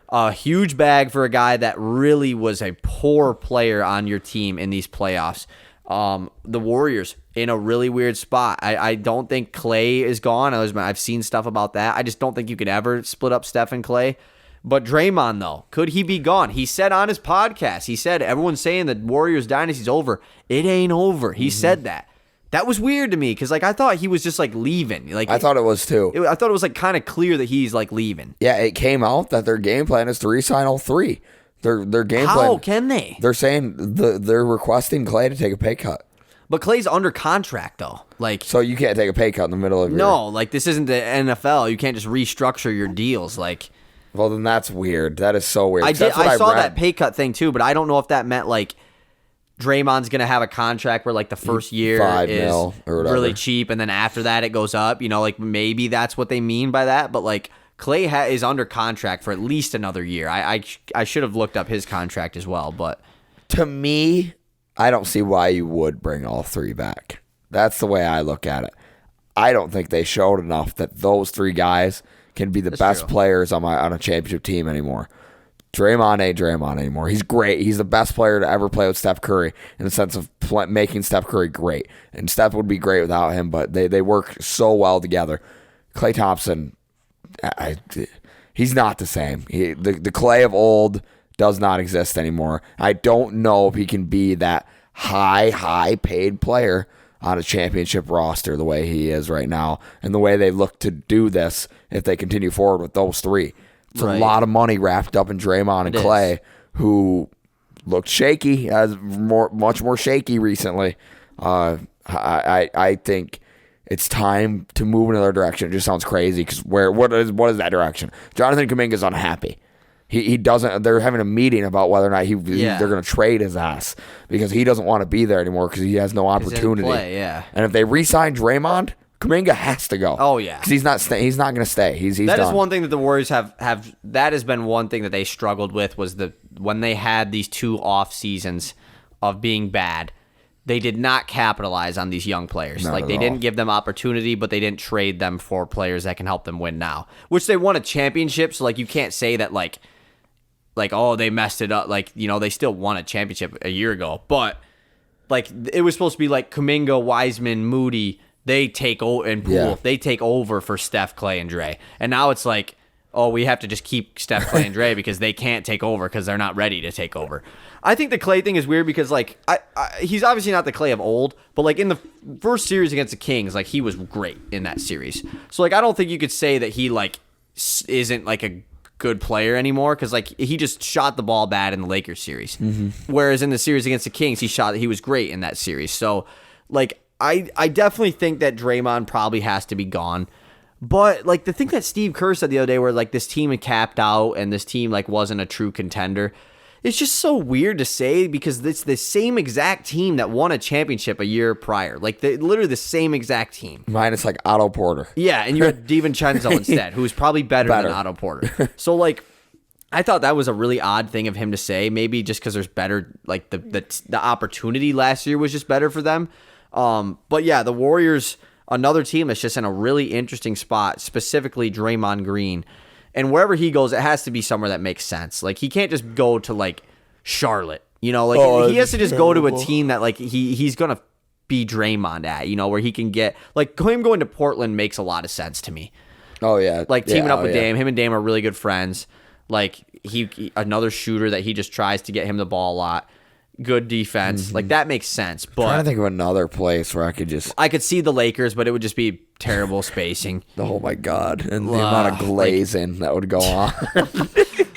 A huge bag for a guy that really was a poor player on your team in these playoffs. The Warriors in a really weird spot. I don't think Klay is gone. I've seen stuff about that. I just don't think you could ever split up Steph and Klay. But Draymond, though, could he be gone? He said on his podcast, he said, everyone's saying the Warriors dynasty's over. It ain't over. He said that. That was weird to me because, like, I thought he was just, like, leaving. Like, I thought it was, too. I thought it was, like, kind of clear that he's, like, leaving. Yeah, it came out that their game plan is to re-sign all three. Their game plan. How can they? They're saying they're requesting Klay to take a pay cut. But Klay's under contract, though. Like, so you can't take a pay cut in the middle of your... No, like, this isn't the NFL. You can't just restructure your deals. Like... Well, then that's weird. That is so weird. I saw that pay cut thing, too, but I don't know if that meant, like, Draymond's going to have a contract where, like, the first year is really cheap, and then after that it goes up. You know, like, maybe that's what they mean by that. But, like, Klay is under contract for at least another year. I should have looked up his contract as well, but... To me, I don't see why you would bring all three back. That's the way I look at it. I don't think they showed enough that those three guys can be the best players on a championship team anymore. Draymond ain't Draymond anymore. He's great. He's the best player to ever play with Steph Curry in the sense of making Steph Curry great. And Steph would be great without him, but they work so well together. Klay Thompson, he's not the same. The Klay of old does not exist anymore. I don't know if he can be that high paid player on a championship roster the way he is right now and the way they look to do this if they continue forward with those three. It's a lot of money wrapped up in Draymond and Klay, who looked shaky, much more shaky recently. I think it's time to move in another direction. It just sounds crazy because what is that direction? Jonathan Kuminga's unhappy. He doesn't. They're having a meeting about whether or not they're going to trade his ass because he doesn't want to be there anymore because he has no opportunity. And if they re-sign Draymond, Kuminga has to go. Oh yeah, because he's not going to stay. He's that done. Is one thing that the Warriors have. That has been one thing that they struggled with was when they had these 2 off seasons of being bad. They did not capitalize on these young players. Like they didn't give them opportunity, but they didn't trade them for players that can help them win now. Which they won a championship, so like you can't say that like oh they messed it up. Like they still won a championship a year ago, but like it was supposed to be like Kuminga, Wiseman, Moody. They take over and Poole. Yeah. They take over for Steph, Klay, and Dre. And now it's like, oh, we have to just keep Steph, Klay, and Dre because they can't take over because they're not ready to take over. I think the Klay thing is weird because like he's obviously not the Klay of old, but like in the first series against the Kings, like he was great in that series. So like I don't think you could say that he like isn't like a good player anymore because like he just shot the ball bad in the Lakers series, whereas in the series against the Kings he was great in that series. So like I definitely think that Draymond probably has to be gone. But like the thing that Steve Kerr said the other day where like this team had capped out and this team like wasn't a true contender, it's just so weird to say because it's the same exact team that won a championship a year prior. Like literally the same exact team. Minus like Otto Porter. Yeah, and you had DiVincenzo instead, who's probably better than Otto Porter. So like I thought that was a really odd thing of him to say, maybe just because there's better like the opportunity last year was just better for them. But yeah, the Warriors, another team that's just in a really interesting spot, specifically Draymond Green. And wherever he goes, it has to be somewhere that makes sense. Like, he can't just go to, like, Charlotte. He has to just go to a team that, like, he's going to be Draymond at, where he can get... Like, him going to Portland makes a lot of sense to me. Oh, yeah. Like, teaming up with Dame. Him and Dame are really good friends. Like, he another shooter that he just tries to get him the ball a lot. Good defense. Like, that makes sense. But I'm trying to think of another place where I could see the Lakers, but it would just be terrible spacing. Oh, my God. And the amount of glazing that would go on.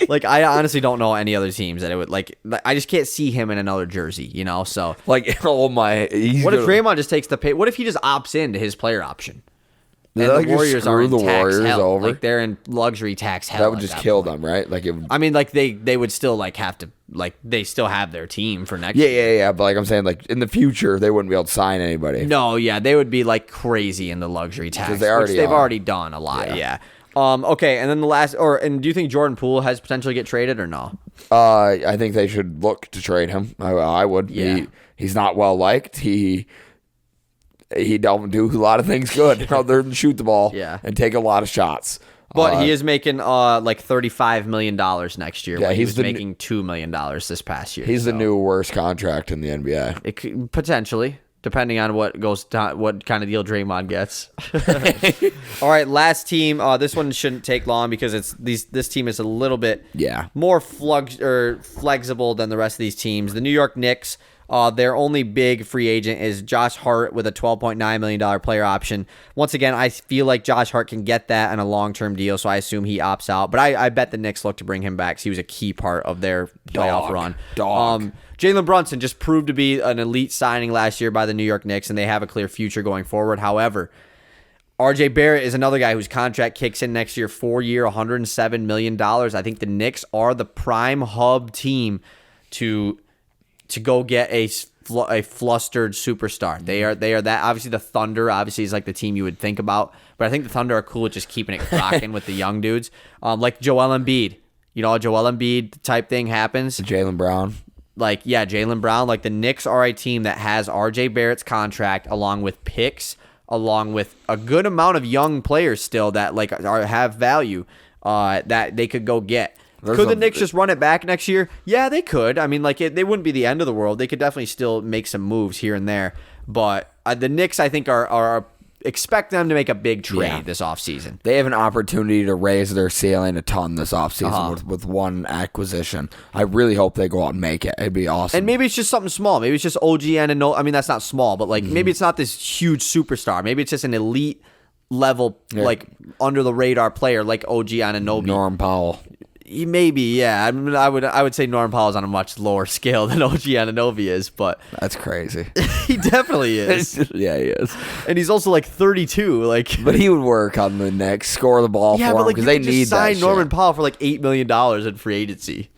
Like, I honestly don't know any other teams that it would, like, I just can't see him in another jersey, so. Like, oh, my. What if Draymond just takes the pay? What if he just opts into his player option? And the Warriors are in tax hell. Over? Like, they're in luxury tax hell. That would just kill them, right? Like, I mean, like, they would still, like, have to, like they still have their team for next Yeah, year. yeah. But like I'm saying, like in the future, they wouldn't be able to sign anybody. No, yeah, they would be like crazy in the luxury tax, Because they already which they've are. already done a lot. Yeah. Okay, and then the last, and do you think Jordan Poole has potential to get traded or no? I think they should look to trade him. I would. Yeah. He's not well liked. He don't do a lot of things good other than shoot the ball and take a lot of shots. But he is making like $35 million next year. Yeah, He was making $2 million this past year. He's the new worst contract in the NBA. It could, potentially, depending on what kind of deal Draymond gets. All right, last team. This one shouldn't take long because this team is a little bit more flexible than the rest of these teams. The New York Knicks. Their only big free agent is Josh Hart with a $12.9 million player option. Once again, I feel like Josh Hart can get that on a long-term deal, so I assume he opts out. But I bet the Knicks look to bring him back because he was a key part of their playoff run. Jalen Brunson just proved to be an elite signing last year by the New York Knicks, and they have a clear future going forward. However, RJ Barrett is another guy whose contract kicks in next year, 4-year, $107 million. I think the Knicks are the prime hub team to go get a flustered superstar. They are that. Obviously, the Thunder is like the team you would think about, but I think the Thunder are cool at just keeping it rocking with the young dudes, like Joel Embiid. You know, a Joel Embiid type thing happens. Jaylen Brown. Jaylen Brown. Like the Knicks are a team that has RJ Barrett's contract along with picks, along with a good amount of young players still that have value that they could go get. Could the Knicks just run it back next year? Yeah, they could. I mean, they wouldn't be the end of the world. They could definitely still make some moves here and there. But the Knicks, I think, are expect them to make a big trade this offseason. They have an opportunity to raise their ceiling a ton this offseason with one acquisition. I really hope they go out and make it. It'd be awesome. And maybe it's just something small. Maybe it's just OG Anunoby. I mean, that's not small, but maybe it's not this huge superstar. Maybe it's just an elite level, under the radar player like OG Anunoby. Norm Powell. Maybe, yeah. I mean, I would say Norm Powell is on a much lower scale than OG Anunoby is, but that's crazy. He definitely is. Yeah, he is. And he's also 32. But he would work on the Knicks, score the ball for him because they need that shit. Sign Norman Powell for $8 million in free agency.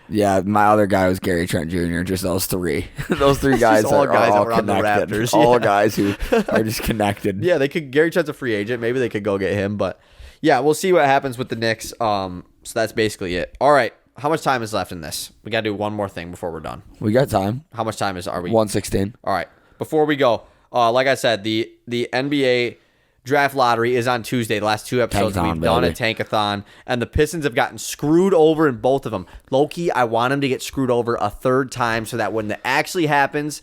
Yeah, my other guy was Gary Trent Jr. Just those three. Those three guys are all connected. The Raptors, all guys who are just connected. Yeah, Gary Trent's a free agent. Maybe they could go get him, but yeah, we'll see what happens with the Knicks. So that's basically it. All right. How much time is left in this? We got to do one more thing before we're done. We got time. How much time are we? 1:16. All right. Before we go, like I said, the NBA draft lottery is on Tuesday. The last two episodes we've done a tankathon, and the Pistons have gotten screwed over in both of them. Low-key, I want them to get screwed over a third time so that when that actually happens,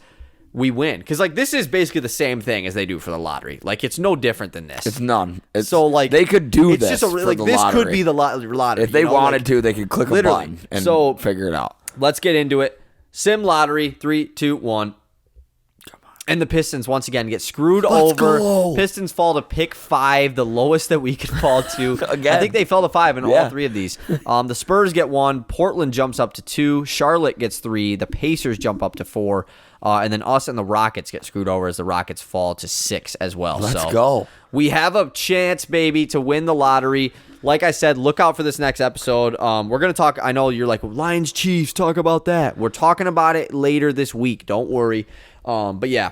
we win. Because this is basically the same thing as they do for the lottery. It's no different than this. It's none. They could do this. It's just this could be the lottery. If they wanted to, they could click a button and figure it out. Let's get into it. Sim lottery. 3, 2, 1. And the Pistons once again get screwed over. Go. Pistons fall to pick 5, the lowest that we could fall to. Again. I think they fell to 5 in all 3 of these. The Spurs get 1. Portland jumps up to 2. Charlotte gets 3. The Pacers jump up to 4. And then us and the Rockets get screwed over as the Rockets fall to 6 as well. Let's go. We have a chance, baby, to win the lottery. Like I said, look out for this next episode. We're going to talk. I know you're like, Lions, Chiefs, talk about that. We're talking about it later this week. Don't worry. But yeah,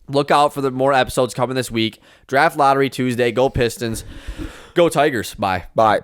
look out for the more episodes coming this week. Draft lottery Tuesday. Go Pistons. Go Tigers. Bye. Bye.